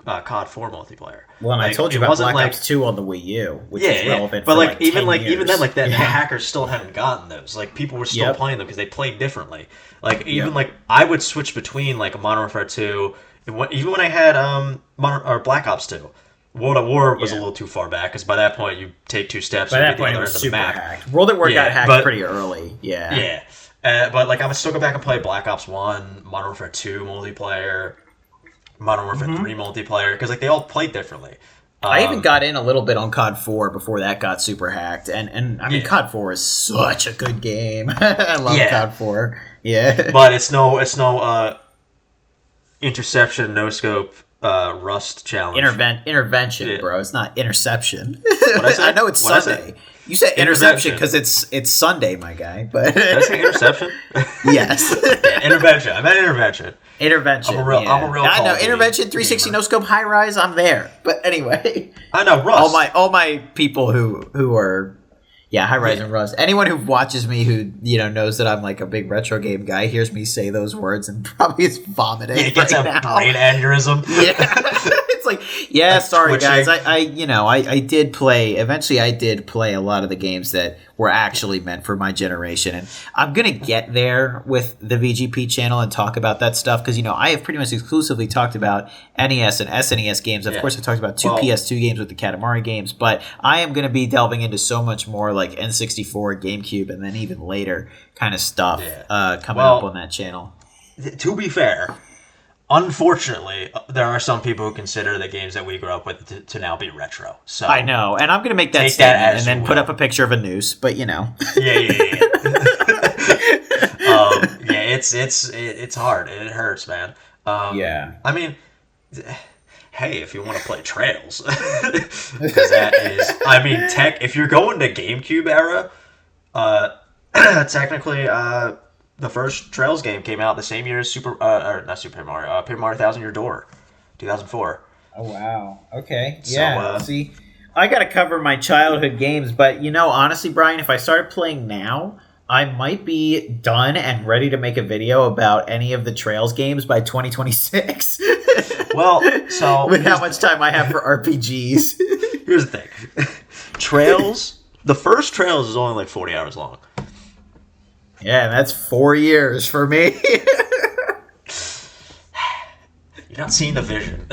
COD 4 multiplayer. Well, and I told you about Black Ops 2 on the Wii U, which is relevant. But even 10 years. even then, the hackers still hadn't gotten those. People were still playing them because they played differently. I would switch between Modern Warfare 2, even when I had Black Ops 2. World at War was a little too far back because by that point you take two steps. By that point, it was super hacked. World at War got hacked pretty early. Yeah. But I would still go back and play Black Ops 1, Modern Warfare 2 multiplayer, Modern Warfare 3 multiplayer, because they all played differently. I even got in a little bit on COD 4 before that got super hacked, and I mean COD 4 is such a good game. I love COD 4. Yeah, but it's no interception, no scope, Rust challenge. Intervention, bro. It's not interception. What I say? I know it's Sunday. You said interception because it's Sunday, my guy. But did I say interception? Yes. Intervention. I meant intervention. Intervention. I'm a real. I know intervention. 360 no scope high rise. I'm there. But anyway, I know Rust. All my people who are. Yeah, high rise and Rust. Anyone who watches me who knows that I'm like a big retro game guy hears me say those words and probably is vomiting. Yeah, he gets a brain aneurysm. Yeah, it's like sorry guys. I did play. Eventually, I did play a lot of the games that were actually meant for my generation, and I'm gonna get there with the VGP channel and talk about that stuff because I have pretty much exclusively talked about NES and SNES games. Of course, I talked about two PS2 games with the Katamari games, but I am gonna be delving into so much more like N64, GameCube, and then even later kind of stuff coming up on that channel. To be fair, unfortunately, there are some people who consider the games that we grew up with to now be retro. So I know, and I'm going to make that statement and then put up a picture of a noose, but Yeah. It's hard. It hurts, man. I mean, hey, if you want to play Trails, because that is, I mean, if you're going to GameCube era, technically, the first Trails game came out the same year as not Super Mario, Paper Mario Thousand Year Door, 2004. Oh wow! Okay, see, I got to cover my childhood games, but honestly, Brian, if I started playing now, I might be done and ready to make a video about any of the Trails games by 2026. Well, so with how much time I have for RPGs. Here's the thing. Trails, the first Trails is only like 40 hours long. Yeah, that's 4 years for me. You're not seeing the vision.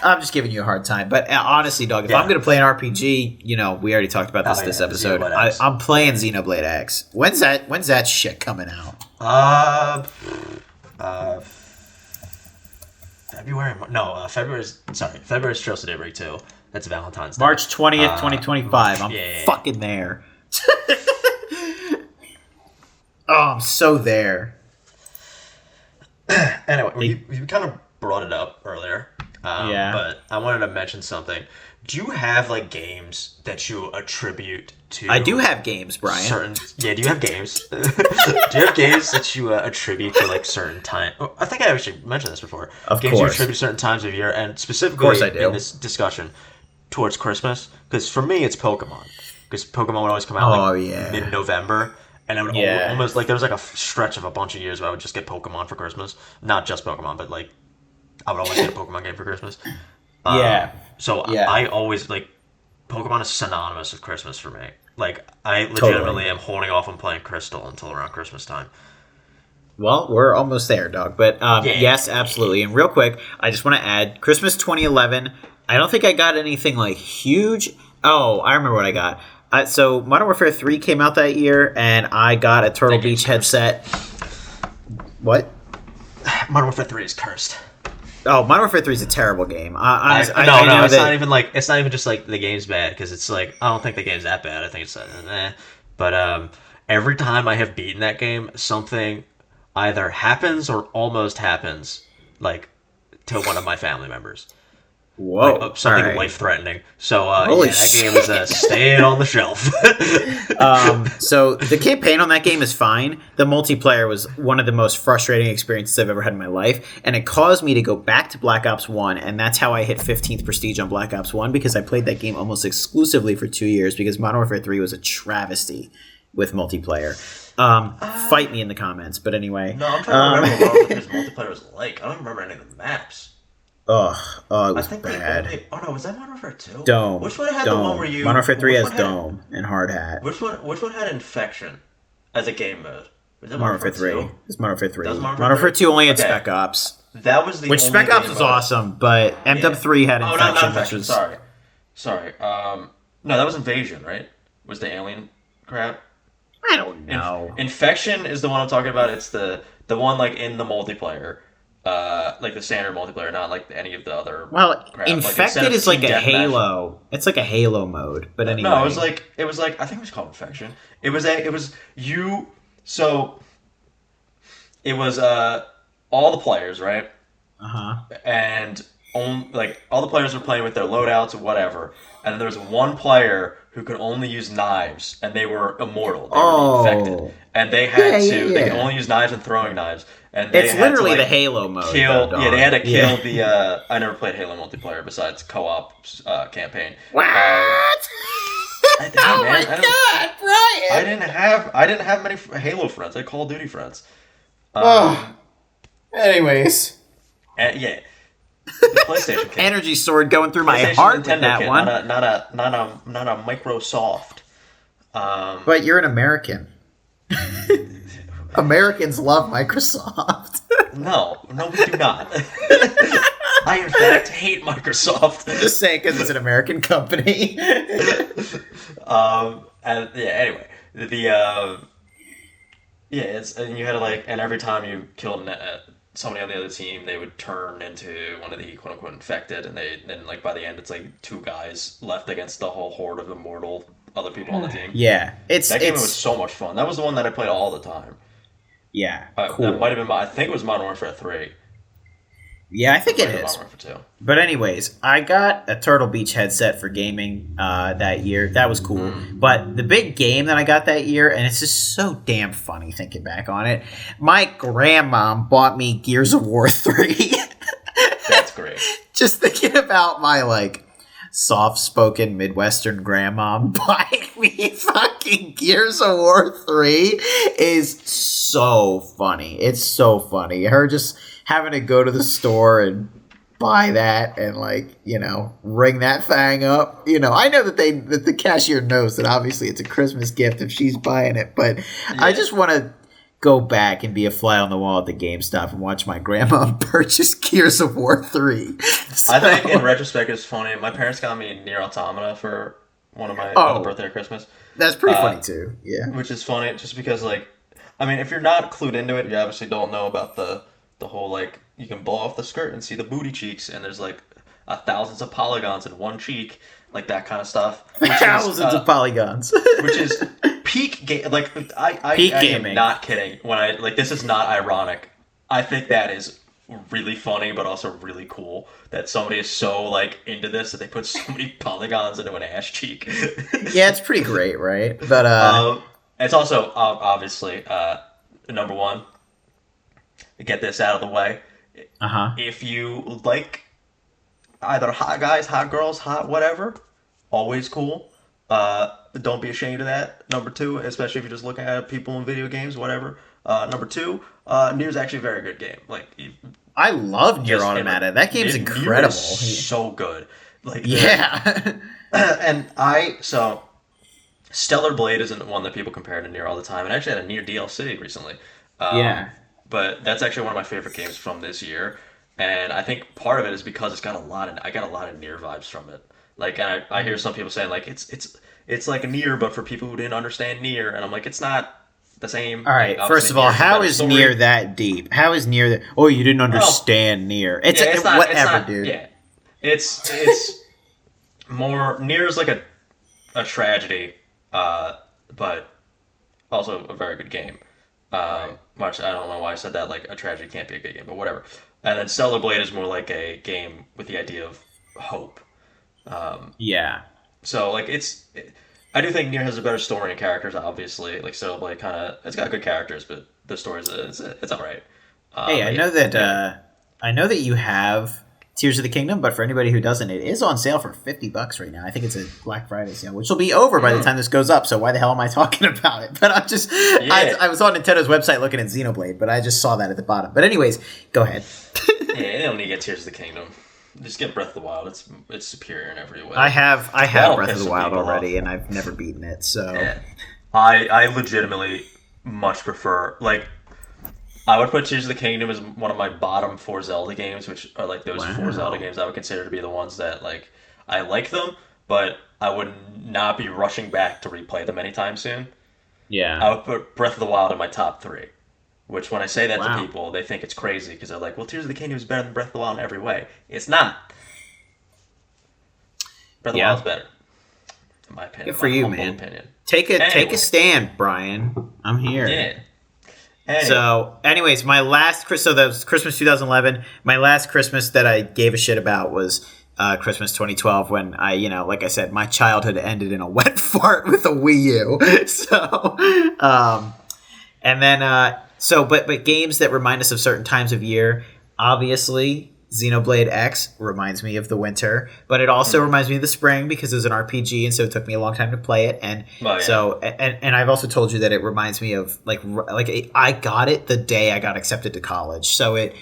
I'm just giving you a hard time. But honestly, dog, if I'm going to play an RPG, we already talked about this episode. I'm playing Xenoblade X. When's that shit coming out? February. No, February's Trails to Daybreak 2. That's Valentine's Day. March 20th, 2025. I'm fucking there. Oh, I'm so there. Anyway, you kind of brought it up earlier. But I wanted to mention something. Do you have like games that you attribute to? I do have games, Brian. Do you have games? Do you have games that you attribute to like certain time? I think I actually mentioned this before. Of games course. you attribute to certain times of year, and specifically in this discussion towards Christmas. Because for me, it's Pokemon. Because Pokemon would always come out mid-November. And I would almost like there was like a stretch of a bunch of years where I would just get Pokemon for Christmas. Not just Pokemon, but like I would always get a Pokemon game for Christmas. I always like Pokemon is synonymous with Christmas for me. Like I legitimately am holding off on playing Crystal until around Christmas time. Well, we're almost there, dog. But yes, absolutely. And real quick, I just want to add Christmas 2011. I don't think I got anything like huge. Oh, I remember what I got. So Modern Warfare 3 came out that year, and I got a Turtle Beach headset. What? Modern Warfare 3 is cursed. Oh, Modern Warfare 3 is a terrible game. It's not even just like the game's bad, because it's like I don't think the game's that bad. I think it's But every time I have beaten that game, something either happens or almost happens, like to one of my family members. Whoa! Like, something life-threatening. So that game is staying on the shelf. So the campaign on that game is fine. The multiplayer was one of the most frustrating experiences I've ever had in my life, and it caused me to go back to Black Ops 1, and that's how I hit 15th prestige on Black Ops 1, because I played that game almost exclusively for 2 years, because Modern Warfare 3 was a travesty with multiplayer. Fight me in the comments, but anyway. No, I'm trying to remember what Modern Warfare's multiplayer was like. I don't remember any of the maps. It was bad. Was that Modern Warfare 2? Dome. Which one had Dome. the one where you... Modern Warfare 3 has Dome and Hard Hat. Which one had Infection as a game mode? Was it Modern Warfare 3. It's Modern Warfare 3. Modern Warfare 2 only had Spec Ops. That was the Which only Spec Ops was awesome, but MW3 had Infection, not Infection, which was... Sorry. No, that was Invasion, right? Was the alien crap? I don't know. Infection is the one I'm talking about. It's the one like in the multiplayer. like the standard multiplayer, not like any of the other Well, crap. Like instead Infected of is like team a deathmatch, Halo. It's like a Halo mode. But no, anyway. it was like I think it was called Infection. It was you. So it was all the players, right? Uh huh. And like all the players were playing with their loadouts or whatever, and then there was one player who could only use knives, and they were immortal. They were the infected, Oh. and Yeah, yeah, they could yeah. only use knives and throwing knives, and they It's had to literally the like Halo mode, though, kill. Yeah, they had dog. to Yeah. kill the. I never played Halo multiplayer besides co-op campaign. What? Hey Oh my man, god, Brian! I didn't have many Halo friends. I had Call of Duty friends. Oh. Um, Anyways. and yeah, the PlayStation kid. Energy sword going through my PlayStation heart with Nintendo that kid, one. not a Microsoft. But you're an American. Americans love Microsoft. No, we do not. I in fact hate Microsoft. Just saying because it's an American company. And yeah. Anyway, the yeah, it's and you had to like, and every time you killed somebody on the other team, they would turn into one of the quote unquote infected, and then like by the end, it's like two guys left against the whole horde of immortal other people on the team. Yeah, That game was so much fun. That was the one that I played all the time. yeah, That might cool. have been I think it was Modern Warfare 3. Yeah, I think Might it have been is. Modern Warfare 2. But anyways, I got a Turtle Beach headset for gaming that year. That was cool. But the big game that I got that year, and it's just so damn funny thinking back on it. My grandmom bought me Gears of War 3. That's great. Just thinking about my like soft-spoken Midwestern grandmom buying me fucking Gears of War 3 is so funny. It's so funny. Her just having to go to the store and buy that and like, ring that thing up. I know that the cashier knows that obviously it's a Christmas gift if she's buying it, but I Yeah. just want to go back and be a fly on the wall at the GameStop and watch my grandma purchase Gears of War 3. So, I think in retrospect it's funny. My parents got me Near Automata for one of my birthday or Christmas, that's pretty funny too. Yeah. which is funny just because like, I mean, if you're not clued into it, you obviously don't know about the whole like you can blow off the skirt and see the booty cheeks, and there's like thousands of polygons in one cheek, like that kind of stuff. Thousands of polygons. Which is peak game. Like Peak I am gaming. not kidding when I like this is not ironic. I think that is really funny, but also really cool that somebody is so like into this that they put so many polygons into an ass cheek. Yeah, it's pretty great, right? But It's also obviously number one. Get this out of the way. uh-huh. If you like either hot guys, hot girls, hot whatever, always cool. Don't be ashamed of that. Number two, especially if you're just looking at people in video games, whatever. Number two, Nier's actually a very good game. Like, I love Nier just Automata. That game's Nier incredible. is so good. Like, Yeah. and Stellar Blade isn't one that people compare to Nier all the time. It actually had a Nier DLC recently. Yeah. But that's actually one of my favorite games from this year, and I think part of it is because I got a lot of Nier vibes from it. Like, and I hear some people saying like it's like a Nier, but for people who didn't understand Nier, and I'm like, it's not the same. All right. Like, First obviously, of all, Nier's a how better is story. Nier that deep? How is Nier that? Oh, you didn't understand Nier. It's, Yeah, it's not, whatever, it's not, dude. Yeah, it's more Nier's like a tragedy, but also a very good game. Much I don't know why I said that. Like a tragedy can't be a good game, but whatever. And then Stellar Blade is more like a game with the idea of hope. Yeah. So like I do think Nier has a better story and characters. Obviously, like Stellar Blade kind of it's got good characters, but the story's it's all right. Hey, I But know that yeah. I know that you have Tears of the Kingdom, but for anybody who doesn't, it is on sale for $50 right now. I think it's a Black Friday sale, which will be over by the time this goes up. So why the hell am I talking about it? But I'm just I was on Nintendo's website looking at Xenoblade, but I just saw that at the bottom. But anyways, go ahead. Yeah, they don't need to get Tears of the Kingdom. Just get Breath of the Wild. It's superior in every way. I have That'll Breath piss of the some Wild people already, off. and I've never beaten it. So Yeah. I legitimately much prefer like I would put Tears of the Kingdom as one of my bottom four Zelda games, which are like those four Zelda wow. games I would consider to be the ones that like I like them, but I would not be rushing back to replay them anytime soon. Yeah. I would put Breath of the Wild in my top three. Which, when I say that to Wow. people, they think it's crazy because they're like, "Well, Tears of the Kingdom is better than Breath of the Wild in every way." It's not. Breath of the Wild's better, in my opinion. Good for my you, humble man. opinion. Take a Anyway. stand, Brian. I'm here. Yeah. Anyway. So, anyways, my last so that was Christmas 2011. My last Christmas that I gave a shit about was Christmas 2012 when I, like I said, my childhood ended in a wet fart with a Wii U. So, and then but games that remind us of certain times of year, obviously. Xenoblade X reminds me of the winter, but it also reminds me of the spring because it was an RPG, and so it took me a long time to play it. And so, and I've also told you that it reminds me of I got it the day I got accepted to college. So it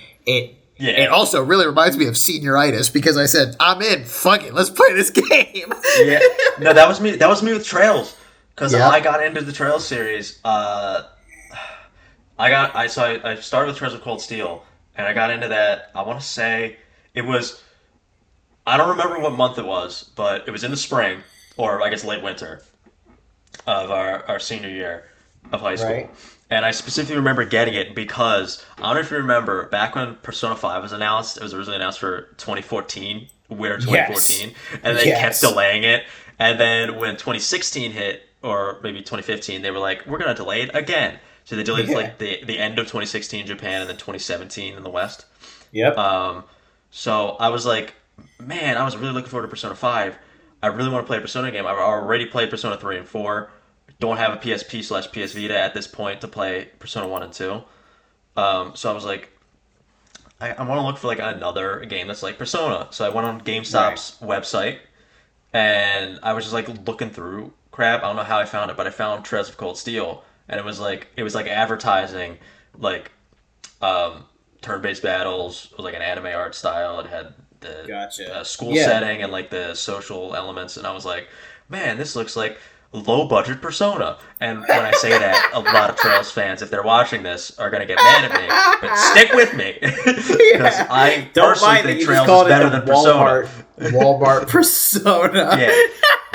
also really reminds me of senioritis because I said, I'm in. Fuck it, let's play this game. Yeah, no, that was me. That was me with Trails because I got into the Trails series. I started with Trails of Cold Steel. And I got into that, I want to say, it was, I don't remember what month it was, but it was in the spring, or I guess late winter, of our senior year of high school. Right. And I specifically remember getting it because, I don't know if you remember, back when Persona 5 was announced, it was originally announced for 2014, winter 2014, and they kept delaying it. And then when 2016 hit, or maybe 2015, they were like, we're going to delay it again. So they delayed the end of 2016 in Japan and then 2017 in the West. Yep. So I was like, man, I was really looking forward to Persona 5. I really want to play a Persona game. I've already played Persona 3 and 4. Don't have a PSP/PS Vita at this point to play Persona 1 and 2. So I was like, I want to look for like another game that's like Persona. So I went on GameStop's website and I was just like looking through crap. I don't know how I found it, but I found Trails of Cold Steel. And it was like advertising, like turn-based battles. It was like an anime art style. It had the school setting and like the social elements. And I was like, man, this looks like low-budget Persona. And when I say that, a lot of Trails fans, if they're watching this, are gonna get mad at me. But stick with me because I personally think Trails is better than Persona. Walmart Persona. Yeah.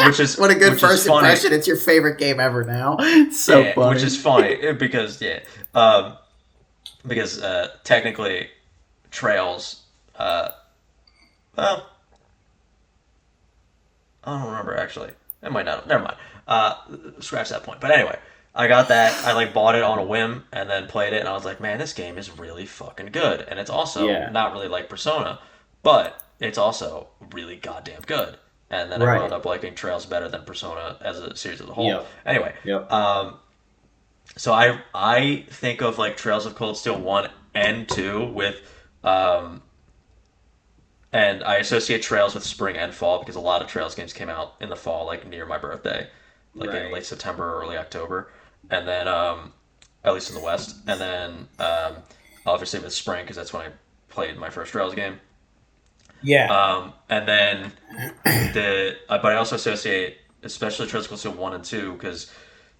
Which is what a good first impression. It's your favorite game ever now. It's so funny. Which is funny because technically Trails well, I don't remember actually. It might not. Never mind. Scratch that point. But anyway, I got that. I like bought it on a whim and then played it and I was like, man, this game is really fucking good. And it's also not really like Persona, but it's also really goddamn good. And then I wound up liking Trails better than Persona as a series as a whole. Anyway, so I think of like Trails of Cold Steel 1 and 2 with, and I associate Trails with spring and fall because a lot of Trails games came out in the fall, like near my birthday, like in late September or early October, and then at least in the West, and then obviously with spring because that's when I played my first Trails game. Yeah. And then but I also associate especially Trails of Cold Steel 1 and 2 because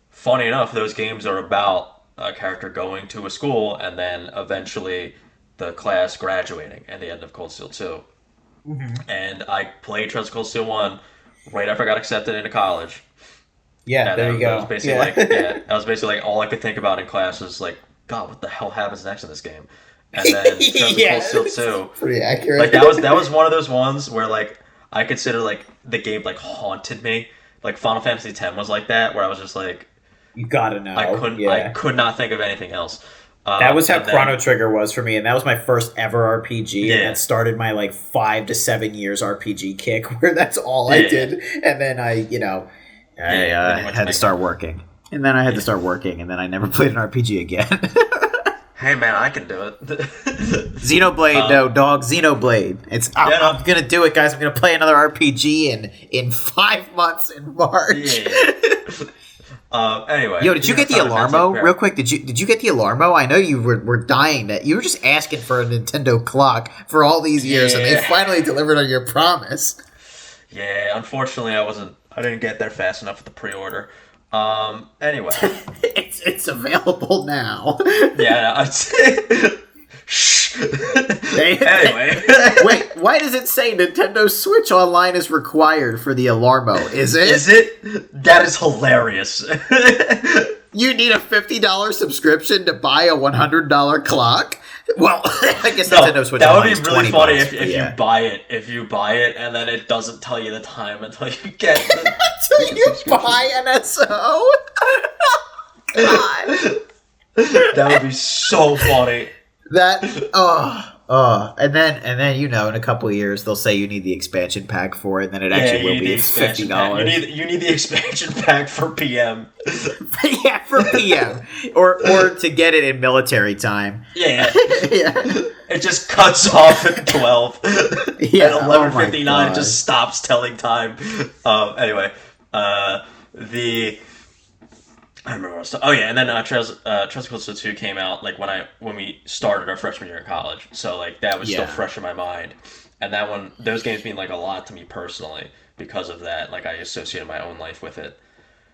funny enough, those games are about a character going to a school and then eventually the class graduating at the end of Cold Steel 2. Mm-hmm. And I played Trails of Cold Steel 1 right after I got accepted into college. Yeah, and there you go. That was basically that was basically like all I could think about in class was like, God, what the hell happens next in this game? And then Trails of Cold Steel 2. Pretty accurate. Like that was one of those ones where like I consider like the game like haunted me. Like Final Fantasy X was like that, where I was just like, you gotta know. I could not think of anything else. That was how Chrono Trigger was for me, and that was my first ever RPG, and that started my like 5 to 7 years RPG kick, where that's all I did, and then I had to start working, and then I never played an RPG again. Hey man, I can do it. Xenoblade, no dog, Xenoblade. I'm gonna do it, guys. I'm gonna play another RPG in 5 months in March. Yeah. Anyway, yo, did you get the Alarmo real quick? Did you get the Alarmo? I know you were dying that you were just asking for a Nintendo clock for all these years, and they finally delivered on your promise. Yeah, unfortunately, I didn't get there fast enough with the pre-order. Anyway, it's available now. Yeah, shh. Anyway, wait, why does it say Nintendo Switch Online is required for the Alarmo? Is it? Is it? That is hilarious. You need a $50 subscription to buy a $100 clock? Well, I guess Nintendo Switch that would Online be is really 20 funny bucks, if you buy it. If you buy it and then it doesn't tell you the time until you get the until you buy an SO. God. That would be so funny. And then in a couple of years they'll say you need the expansion pack for it, and then it actually will be $50. You need the expansion pack for PM. Yeah, for PM, or to get it in military time. Yeah. It just cuts off at 12. Yeah, at 11:59, it just stops telling time. Anyway, I remember what I was talking. Oh yeah, and then Trails of Cold Steel 2 came out like when we started our freshman year in college. So like that was still fresh in my mind, and those games mean like a lot to me personally because of that. Like I associated my own life with it.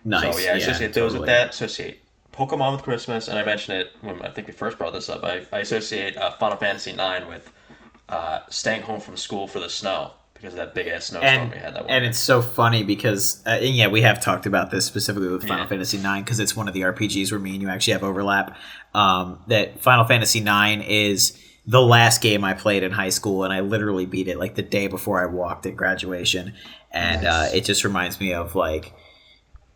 Nice. So yeah, I associate those with that. Associate Pokemon with Christmas, and I mentioned it when I think we first brought this up. I associate Final Fantasy IX with staying home from school for the snow. Because of that big ass snowstorm we had that one. And it's so funny because we have talked about this specifically with Final Fantasy IX because it's one of the RPGs where me and you actually have overlap. That Final Fantasy IX is the last game I played in high school, and I literally beat it like the day before I walked at graduation. And it just reminds me of like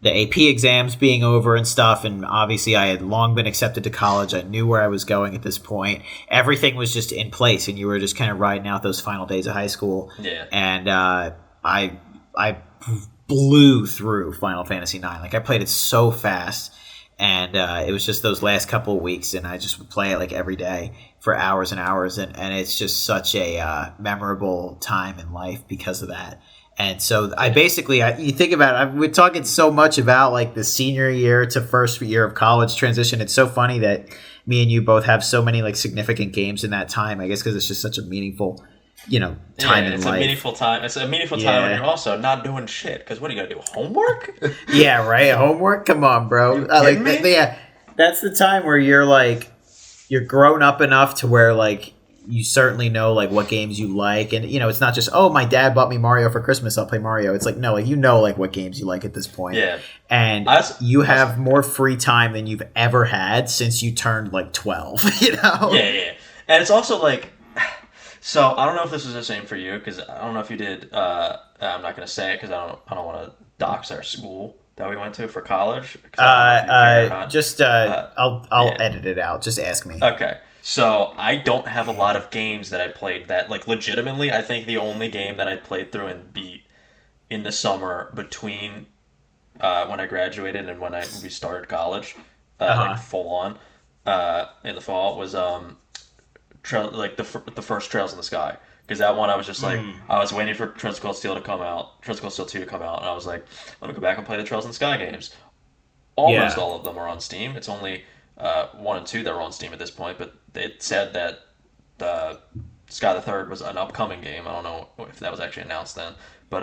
the AP exams being over and stuff, and obviously I had long been accepted to college. I knew where I was going at this point. Everything was just in place, and you were just kind of riding out those final days of high school. Yeah. And I blew through Final Fantasy IX. Like I played it so fast, and it was just those last couple of weeks, and I just would play it like every day for hours and hours, and it's just such a memorable time in life because of that. And so you think about it, we're talking so much about like the senior year to first year of college transition. It's so funny that me and you both have so many like significant games in that time, I guess, because it's just such a meaningful, time in life. It's a meaningful time. It's a meaningful time when you're also not doing shit. Because what are you going to do, homework? Yeah, right? Homework? Come on, bro. That's the time where you're like, you're grown up enough to where like, you certainly know like what games you like, and it's not just my dad bought me Mario for Christmas, I'll play Mario. It's like no, like like what games you like at this point. Yeah, and you have more free time than you've ever had since you turned like 12. Yeah, and it's also like, so I don't know if this was the same for you because I don't know if you did. I'm not gonna say it because I don't want to dox our school that we went to for college. I'll edit it out. Just ask me. Okay. So I don't have a lot of games that I played that, like, legitimately, I think the only game that I played through and beat in the summer between when I graduated and when we started college, like full on, in the fall was the first Trails in the Sky. Because that one I was just like, I was waiting for Trails of Cold Steel to come out, Trails of Cold Steel 2 to come out, and I was like, let me go back and play the Trails in the Sky games. Almost all of them are on Steam. It's only 1 and 2 that are on Steam at this point, but it said that the Sky the Third was an upcoming game. I don't know if that was actually announced then, but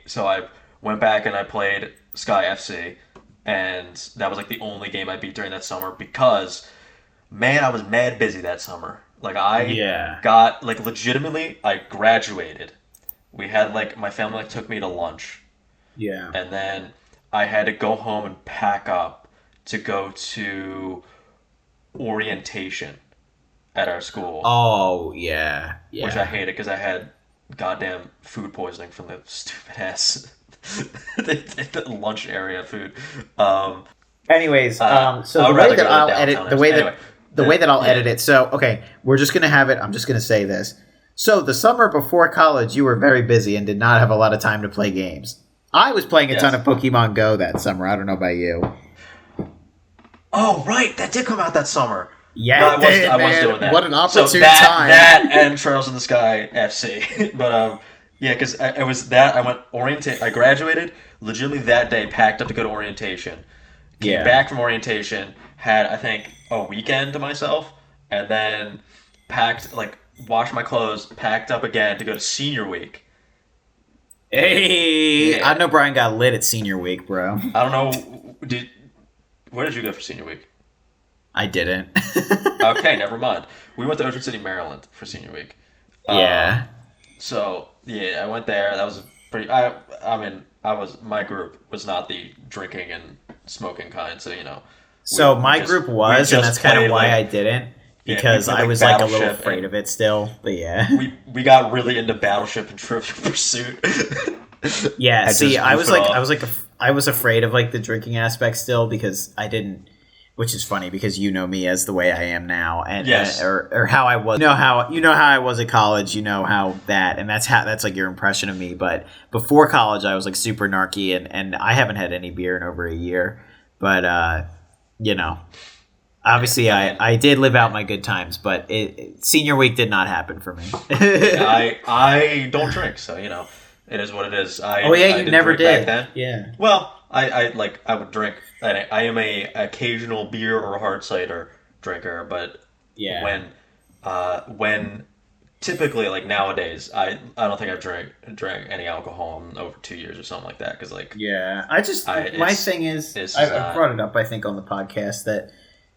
so I went back and I played Sky FC, and that was like the only game I beat during that summer because, man, I was mad busy that summer. Like I got like legitimately, I graduated. We had like my family took me to lunch. Yeah, and then I had to go home and pack up to go to orientation at our school. Oh, yeah. Which I hated because I had goddamn food poisoning from the stupid ass the lunch area food. Anyways, so the way that I'll edit the way that I'll edit it. So, okay, we're just gonna have it. I'm just gonna say this. So, the summer before college, you were very busy and did not have a lot of time to play games. I was playing a ton of Pokemon Go that summer. I don't know about you. Oh, right. That did come out that summer. Yeah, no, I was doing that. What an opportune time. That and Trails in the Sky FC. But, because it was that. I went I graduated legitimately that day, packed up to go to orientation. Came back from orientation, had, I think, a weekend to myself, and then washed my clothes, packed up again to go to senior week. Hey, I know Brian got lit at senior week, bro. I don't know. Where did you go for senior week? I didn't. Okay, never mind. We went to Ocean City, Maryland for senior week. Yeah. So yeah, I went there. That was pretty. My group was not the drinking and smoking kind. So So we my just group we was, and just that's kind of played why like I didn't, yeah, we because played I like was like a little Battleship, afraid and of it still. But yeah, we got really into Battleship and Trivial Pursuit. yeah. And See, just I was goofing like, off. I was afraid of like the drinking aspect still because I didn't. Which is funny because you know me as the way I am now, and Yes. or how I was. You know how I was at college. You know how that, and that's like your impression of me. But before college, I was like super narky, and I haven't had any beer in over a year. But you know, obviously, I mean, I did live out my good times, but senior week did not happen for me. I don't drink, so it is what it is. Oh yeah, I you didn't never drink back did. then. Yeah. Well, I would drink. I am a occasional beer or hard cider drinker, but Yeah. when typically like nowadays, I don't think I've drank any alcohol in over 2 years or something like that because like Yeah. I just I my it's thing is it's just I not. brought it up I think on the podcast that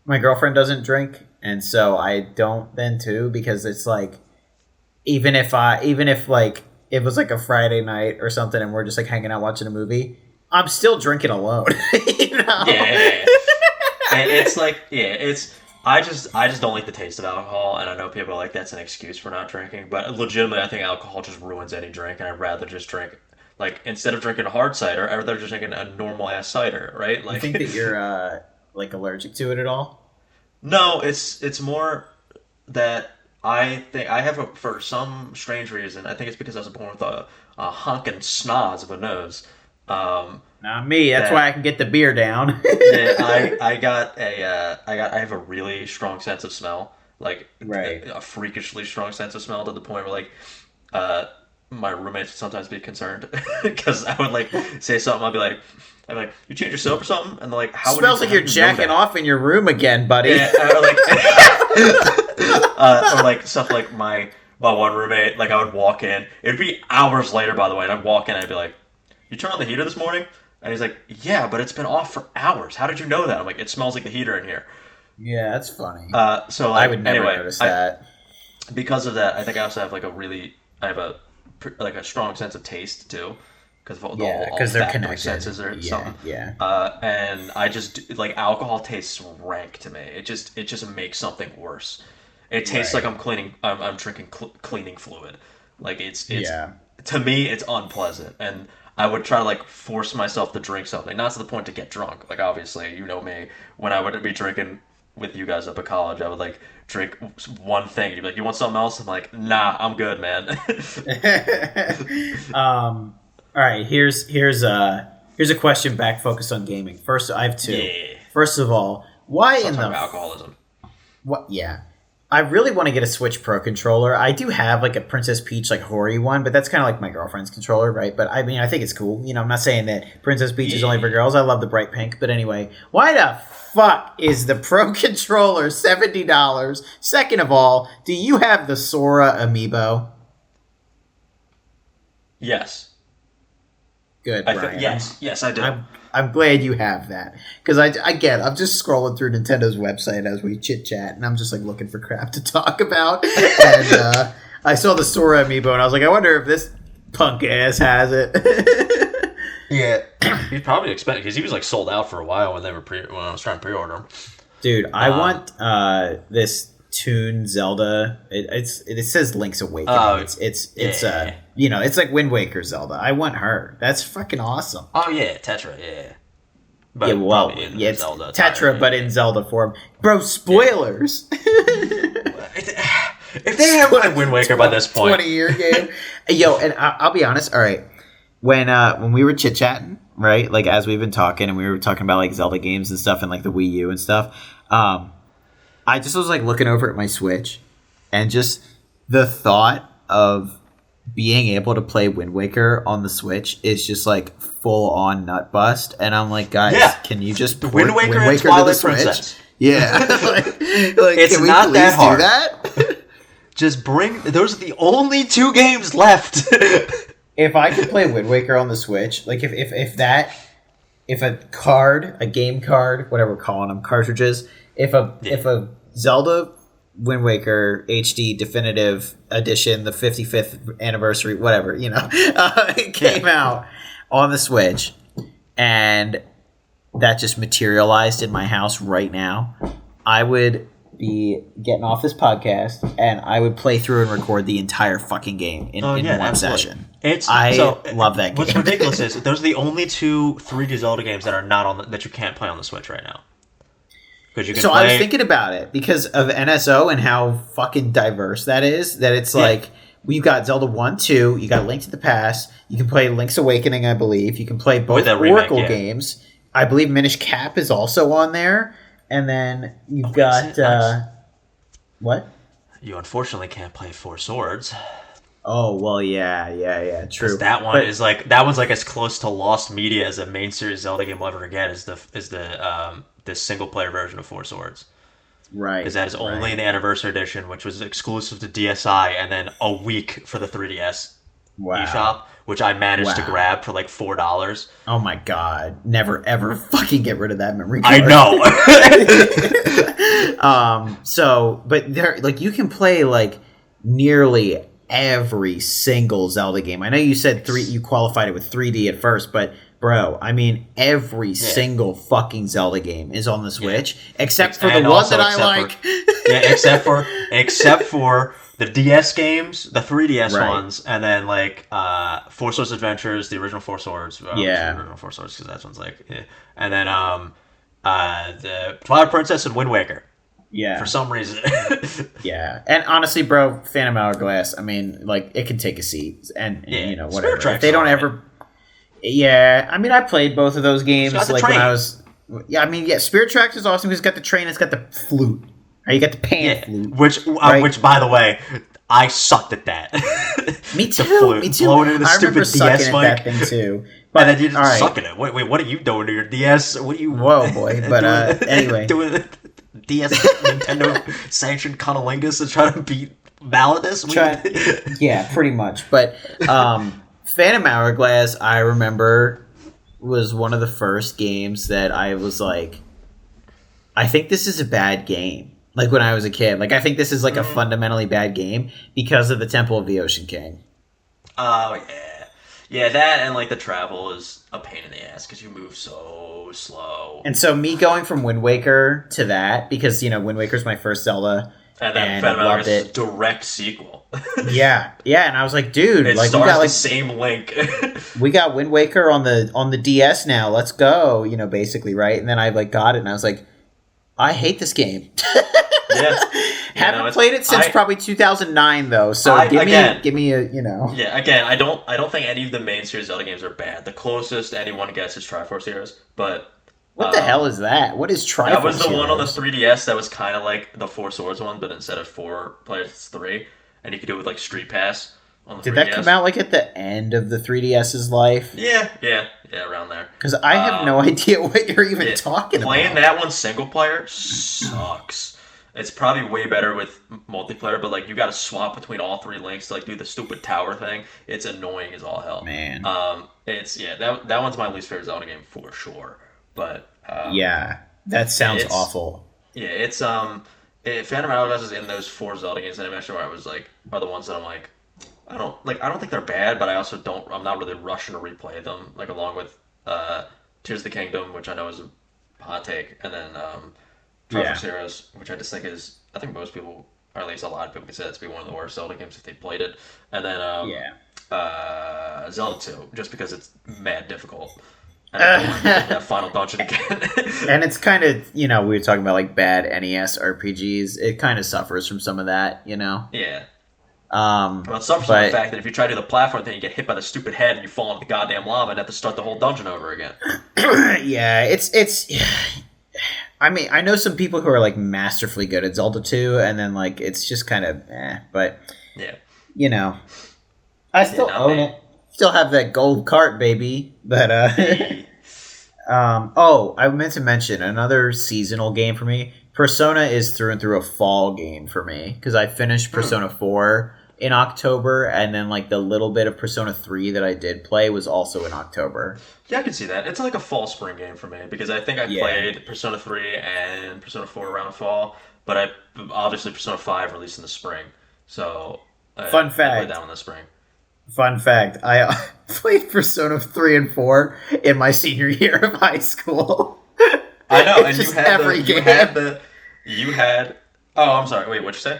my girlfriend doesn't drink and so I don't then too because it's like even if like it was like a Friday night or something and we're just like hanging out watching a movie, I'm still drinking alone. you know? Yeah. And it's like, yeah, it's. I just don't like the taste of alcohol, and I know people are like that's an excuse for not drinking, but legitimately, I think alcohol just ruins any drink, and I'd rather just drink like instead of drinking a hard cider, I'd rather just drinking a normal ass cider, right? You think Like, that you're like allergic to it at all? no, it's more that I think I have for some strange reason. I think it's because I was born with a honking snoz of a nose. Um, Not me. That's why that I can get the beer down. Yeah, I have a really strong sense of smell, like Right. a freakishly strong sense of smell to the point where like uh my roommates would sometimes be concerned because I would like say something. I'd be like, you change your soap or something, and they're like, Smells like how you're do you know jacking that? off in your room again, buddy. Yeah, or like stuff like my one roommate, like I would walk in. It'd be hours later, by the way, and I'd walk in, and I'd be like, "You turned on the heater this morning?" And he's like, "Yeah, but it's been off for hours. How did you know that?" I'm like, "It smells like the heater in here." Yeah, that's funny. So I like would never anyway, notice I that. because of that, I think I also have I have like a strong sense of taste too, because of the Yeah, whole because they're olfactory connected. senses or Yeah, something. yeah. And I just like alcohol tastes rank to me. It just makes something worse. It tastes like Right. I'm drinking cleaning fluid. Like it's Yeah. to me it's unpleasant, and I would try to like force myself to drink something, not to the point to get drunk. Like obviously, you know me, when I would be drinking with you guys up at college, I would like drink one thing. You'd be like, "You want something else?" I'm like, "Nah, I'm good, man." All right. Here's a question back focused on gaming. First, I have two. Yeah. First of all, why Stop in talking the about alcoholism. what? Yeah, I really want to get a Switch Pro controller. I do have like a Princess Peach like Hori one, but that's kind of like my girlfriend's controller, right? But I mean, I think it's cool. You know, I'm not saying that Princess Peach is only for Yeah. girls. I love the bright pink, but anyway, why the fuck is the Pro controller $70? Second of all, do you have the Sora amiibo? Yes. Good, Brian. Yes, I do. I'm glad you have that because I'm just scrolling through Nintendo's website as we chit chat, and I'm just like looking for crap to talk about. And I saw the Sora amiibo, and I was like, I wonder if this punk ass has it. Yeah, he's probably expecting because he was like sold out for a while when I was trying to pre-order him. Dude, I want this Toon Zelda. It says Link's Awakening. Oh, It's yeah. it's like Wind Waker Zelda. I want her. That's fucking awesome. Oh yeah, Tetra, yeah. But Yeah, well, probably in yeah, it's Zelda Tetra, attire, but yeah. in Zelda form. Bro, spoilers. If they have a Wind Waker by this point, 20-year game. Yo, and I'll be honest. All right, when we were chit chatting, right, like as we've been talking, and we were talking about like Zelda games and stuff, and like the Wii U and stuff. I just was like looking over at my Switch, and just the thought of being able to play Wind Waker on the Switch is just like full on nut bust. And I'm like, guys, Yeah. can you just port Wind Waker and to the Twilight Switch? Princess. Yeah, like It's can we not please that hard. do that? just bring. Those are the only two games left. If I could play Wind Waker on the Switch, like if a game card, whatever we're calling them, cartridges, if a Zelda Wind Waker HD Definitive Edition, the 55th anniversary, whatever, it came out on the Switch, and that just materialized in my house right now, I would be getting off this podcast and I would play through and record the entire fucking game in one absolutely. session. I love that game. What's ridiculous is those are the only two 3D Zelda games that are not on that you can't play on the Switch right now. Because you can. So I was thinking about it because of NSO and how fucking diverse that is. That it's like you got Zelda 1, 2, you got Link to the Past, you can play Link's Awakening, I believe. You can play both Oracle games. I believe Minish Cap is also on there. And then you've got what? You unfortunately can't play Four Swords. Oh well, yeah, true. That one's like as close to lost media as a main series Zelda game will ever get. Is the single player version of Four Swords? Right. Because that is only in the Anniversary Edition, which was exclusive to DSi, and then a week for the 3DS eShop, which I managed to grab for like $4. Oh my god! Never ever fucking get rid of that memory card. I know. But there, like, you can play like nearly every single Zelda game. I know you said you qualified it with 3D at first, but bro, I mean every single fucking Zelda game is on the Switch, except for the one that I like. Except for the DS games, the 3DS ones, and then like Four Swords Adventures, the original Four Swords. The original Four Swords, because that one's like, and then the Twilight Princess and Wind Waker. Yeah. For some reason. Yeah. And honestly, bro, Phantom Hourglass, I mean, like, it can take a seat. And you know, whatever. If they don't ever... Yeah. I mean, I played both of those games, like, when I was... Yeah, I mean, Spirit Tracks is awesome because it's got the train, it's got the flute. Or you got the pan flute. Which, by the way, I sucked at that. Me too. The flute. Me too. Blowing into the stupid DS mic. That thing too. But, and then you just suck at it. Wait, what are you doing to your DS? What are you... Whoa, boy. But, anyway. Doing DS Nintendo sanctioned cunnilingus to try to beat Validus? Yeah, pretty much. But Phantom Hourglass, I remember, was one of the first games that I was like, I think this is a bad game. Like, when I was a kid. Like, I think this is like a fundamentally bad game because of the Temple of the Ocean King. Oh, yeah. Yeah, that and like the travel is a pain in the ass because you move so slow. And so me going from Wind Waker to that, because, you know, Wind Waker's my first Zelda, and then Phantom Hourglass is a direct sequel. yeah, and I was like, dude, it like, stars we got the same Link. We got Wind Waker on the DS now. Let's go, you know, basically, right? And then I like got it, and I was like, I hate this game. Yeah. Haven't played it since probably 2009 though. So give me a, you know. Yeah, again, I don't think any of the main series Zelda games are bad. The closest anyone gets is Triforce Heroes, but what the hell is that? What is Triforce? That was the one on the 3DS that was kind of like the Four Swords one, but instead of 4 players, it's 3, and you could do it with like Street Pass on the 3DS. Did that come out like at the end of the 3DS's life? Yeah, around there. Because I have no idea what you're even talking about. Playing that one single player sucks. It's probably way better with multiplayer, but like you got to swap between all 3 links to like do the stupid tower thing. It's annoying as all hell. Man. That one's my least favorite Zelda game for sure. But yeah, that sounds awful. Yeah, it's Phantom Hourglass is in those 4 Zelda games that I mentioned where I was like are the ones that I'm like I don't think they're bad, but I'm not really rushing to replay them, like along with Tears of the Kingdom, which I know is a hot take, and then Triforce Heroes, which I just think is, I think most people, or at least a lot of people, consider it to be one of the worst Zelda games if they played it. And then Zelda 2, just because it's mad difficult. And I don't want to that final dungeon again. And it's kind of, you know, we were talking about like bad NES RPGs. It kind of suffers from some of that, you know? Yeah. Well, it suffers from the fact that if you try to do the platform thing, you get hit by the stupid head and you fall into the goddamn lava and have to start the whole dungeon over again. Yeah, it's. I mean, I know some people who are like masterfully good at Zelda 2, and then like it's just kind of but yeah, you know, I still own it. Still have that gold cart, baby. But I meant to mention another seasonal game for me. Persona is through and through a fall game for me because I finished Persona 4 in October, and then like the little bit of Persona 3 that I did play was also in October. Yeah, I can see that. It's like a fall spring game for me because I think I played Persona 3 and Persona 4 around fall, but obviously Persona 5 released in the spring. So fun fact, I played that one in the spring. Fun fact, I played Persona 3 and 4 in my senior year of high school. I know, It's and just every game. you had. Oh, I'm sorry. Wait, what'd you say?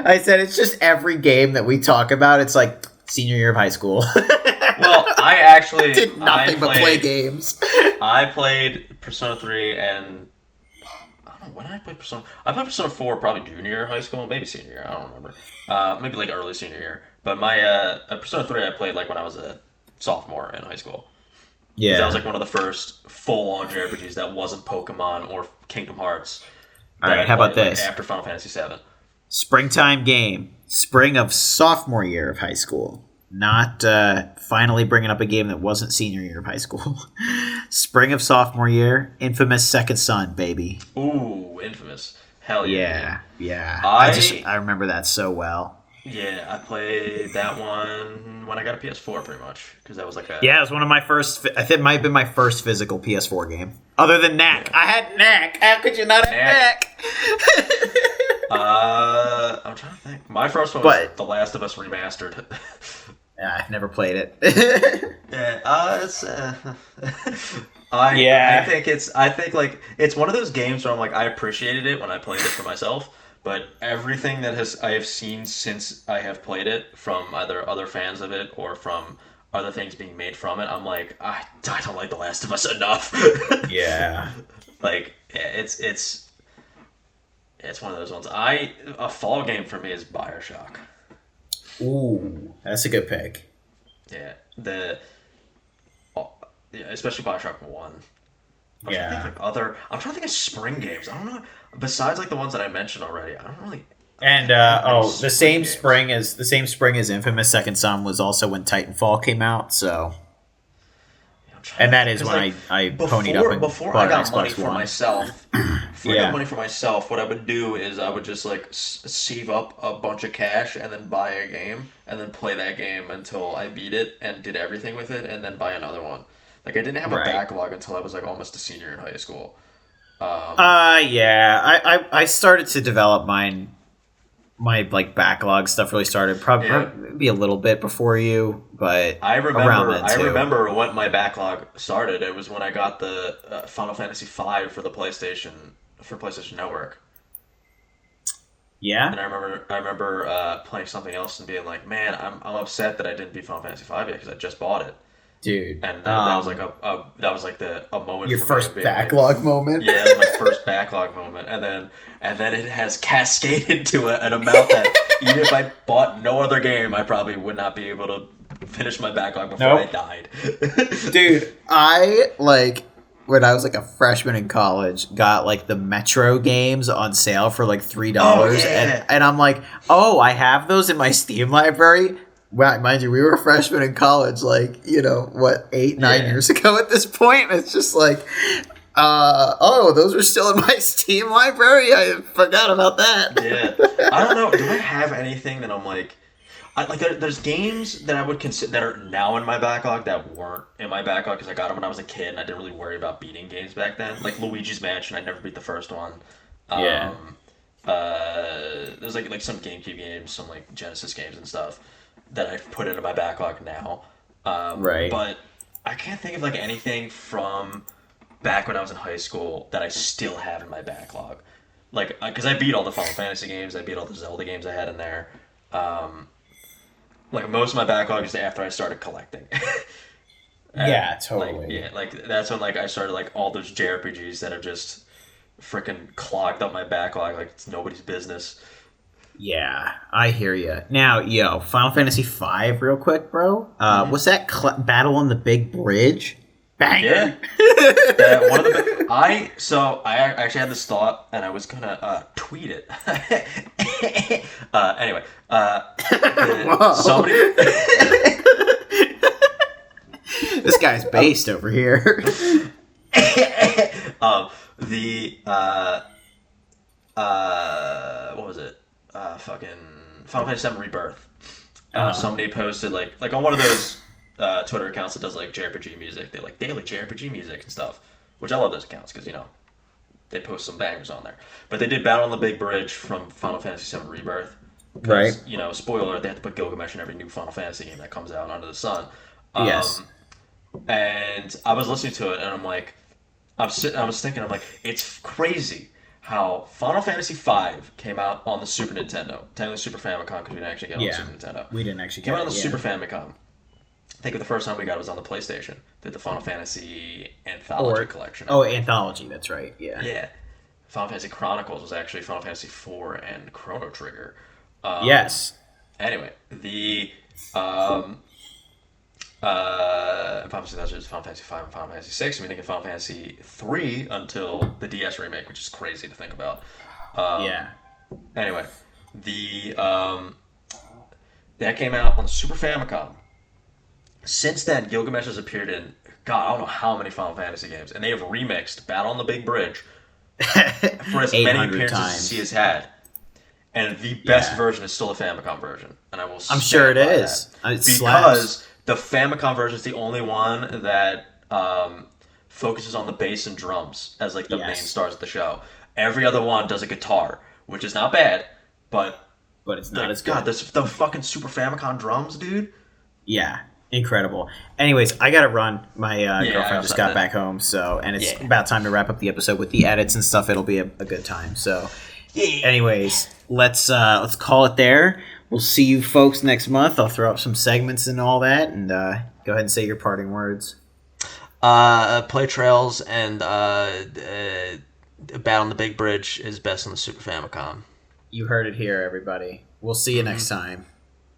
I said it's just every game that we talk about. It's like senior year of high school. Well, I actually Did nothing but play games. I played Persona 3 and I don't know when did I play Persona. I played Persona 4 probably junior year of high school, maybe senior year. I don't remember. Maybe like early senior year. But my Persona 3 I played like when I was a sophomore in high school. Because that was like one of the first full-on JRPGs that wasn't Pokemon or Kingdom Hearts. All right, how about this? Like, after Final Fantasy VII. Springtime game. Spring of sophomore year of high school. Not finally bringing up a game that wasn't senior year of high school. Spring of sophomore year. Infamous Second Son, baby. Ooh, Infamous. Hell yeah. Yeah. I remember that so well. Yeah, I played that one when I got a PS4, pretty much, because that was like a... Yeah, it was one of my first... I think it might have been my first physical PS4 game. Other than Knack. Yeah. I had Knack. How could you not have Knack? I'm trying to think. My first one was The Last of Us Remastered. Yeah, I've never played it. I think like it's one of those games where I'm like I appreciated it when I played it for myself. But everything that I have seen since I have played it, from either other fans of it or from other things being made from it, I'm like, I don't like The Last of Us enough. Yeah. Like, it's one of those ones. A fall game for me is BioShock. Ooh, that's a good pick. Yeah. Especially BioShock 1. I'm trying to think of spring games. I don't know. Besides like the ones that I mentioned already, I don't really. And the same spring as Infamous Second Son was also when Titanfall came out. So, and that is when I ponied up and before I got money for myself. Before I got money for myself, what I would do is I would just like save up a bunch of cash and then buy a game and then play that game until I beat it and did everything with it and then buy another one. Like I didn't have a backlog until I was like almost a senior in high school. Yeah. I started to develop my like backlog stuff really started probably maybe a little bit before you, but I remember when my backlog started. It was when I got the Final Fantasy V for the PlayStation Network. Yeah. And I remember playing something else and being like, man, I'm upset that I didn't beat Final Fantasy V yet because I just bought it. Dude, and that was like a moment. Your first backlog moment. Yeah, it was my first backlog moment, and then it has cascaded to an amount that even if I bought no other game, I probably would not be able to finish my backlog before I died. Dude, I like when I was like a freshman in college, got like the Metro games on sale for like $3, and I'm like, oh, I have those in my Steam library. Wow, mind you, we were freshmen in college, like, 8, 9 years ago at this point. It's just like, those are still in my Steam library? I forgot about that. Yeah. I don't know. Do I have anything that I'm like... there's games that I would consider that are now in my backlog that weren't in my backlog because I got them when I was a kid and I didn't really worry about beating games back then. Like Luigi's Mansion, I never beat the first one. There's like some GameCube games, some like Genesis games and stuff that I've put into my backlog now. But I can't think of like anything from back when I was in high school that I still have in my backlog. Like, because I beat all the Final Fantasy games, I beat all the Zelda games I had in there. Like most of my backlog is after I started collecting. Yeah, totally. That's when like I started like all those JRPGs that have just freaking clogged up my backlog like it's nobody's business. Yeah, I hear you. Now, Final Fantasy V, real quick, bro. Was that battle on the big bridge? Banger. Yeah. One of the I actually had this thought, and I was gonna tweet it. Anyway, somebody. This guy's based over here. What was it? Fucking Final Fantasy VII Rebirth. Somebody posted like on one of those Twitter accounts that does like JRPG music. They like daily JRPG music and stuff, which I love those accounts because they post some bangers on there. But they did Battle on the Big Bridge from Final Fantasy VII Rebirth. Right. Spoiler alert, they have to put Gilgamesh in every new Final Fantasy game that comes out under the sun. Yes. And I was listening to it and I'm like, I was thinking, I'm like, it's crazy how Final Fantasy V came out on the Super Nintendo. Technically Super Famicom because we didn't actually get it on the Yeah, Super Nintendo. we didn't actually Came get out on it. the Yeah, Super Famicom. I think the first time we got it was on the PlayStation. Did the Final Fantasy Anthology or collection, I oh, believe. anthology. That's right. Yeah, Yeah. Final Fantasy Chronicles was actually Final Fantasy IV and Chrono Trigger. yes, Anyway, the Final Fantasy that's just Final Fantasy V and Final Fantasy VI. And we didn't get Final Fantasy III until the DS remake, which is crazy to think about. yeah. Anyway, the that came out on the Super Famicom. Since then, Gilgamesh has appeared in God, I don't know how many Final Fantasy games, and they have remixed Battle on the Big Bridge for as Eight many hundred appearances as he times. has had. And the best Yeah, version is still a Famicom version, and I will I'm sure it stand by that is. It slaps. because the Famicom version is the only one that focuses on the bass and drums as like the main Yes, stars of the show. Every other one does a guitar, which is not bad, but but it's not as like God, good. this the fucking Super Famicom drums, dude. Yeah, incredible. Anyways, I gotta run. My Yeah, I girlfriend just also got have back home, so and it's Yeah, about time to wrap up the episode with the edits and stuff. It'll be a good time. So, yeah. anyways, let's call it there. We'll see you folks next month. I'll throw up some segments and all that, and go ahead and say your parting words. Play Trails and Battle on the Big Bridge is best on the Super Famicom. You heard it here, everybody. We'll see you next time.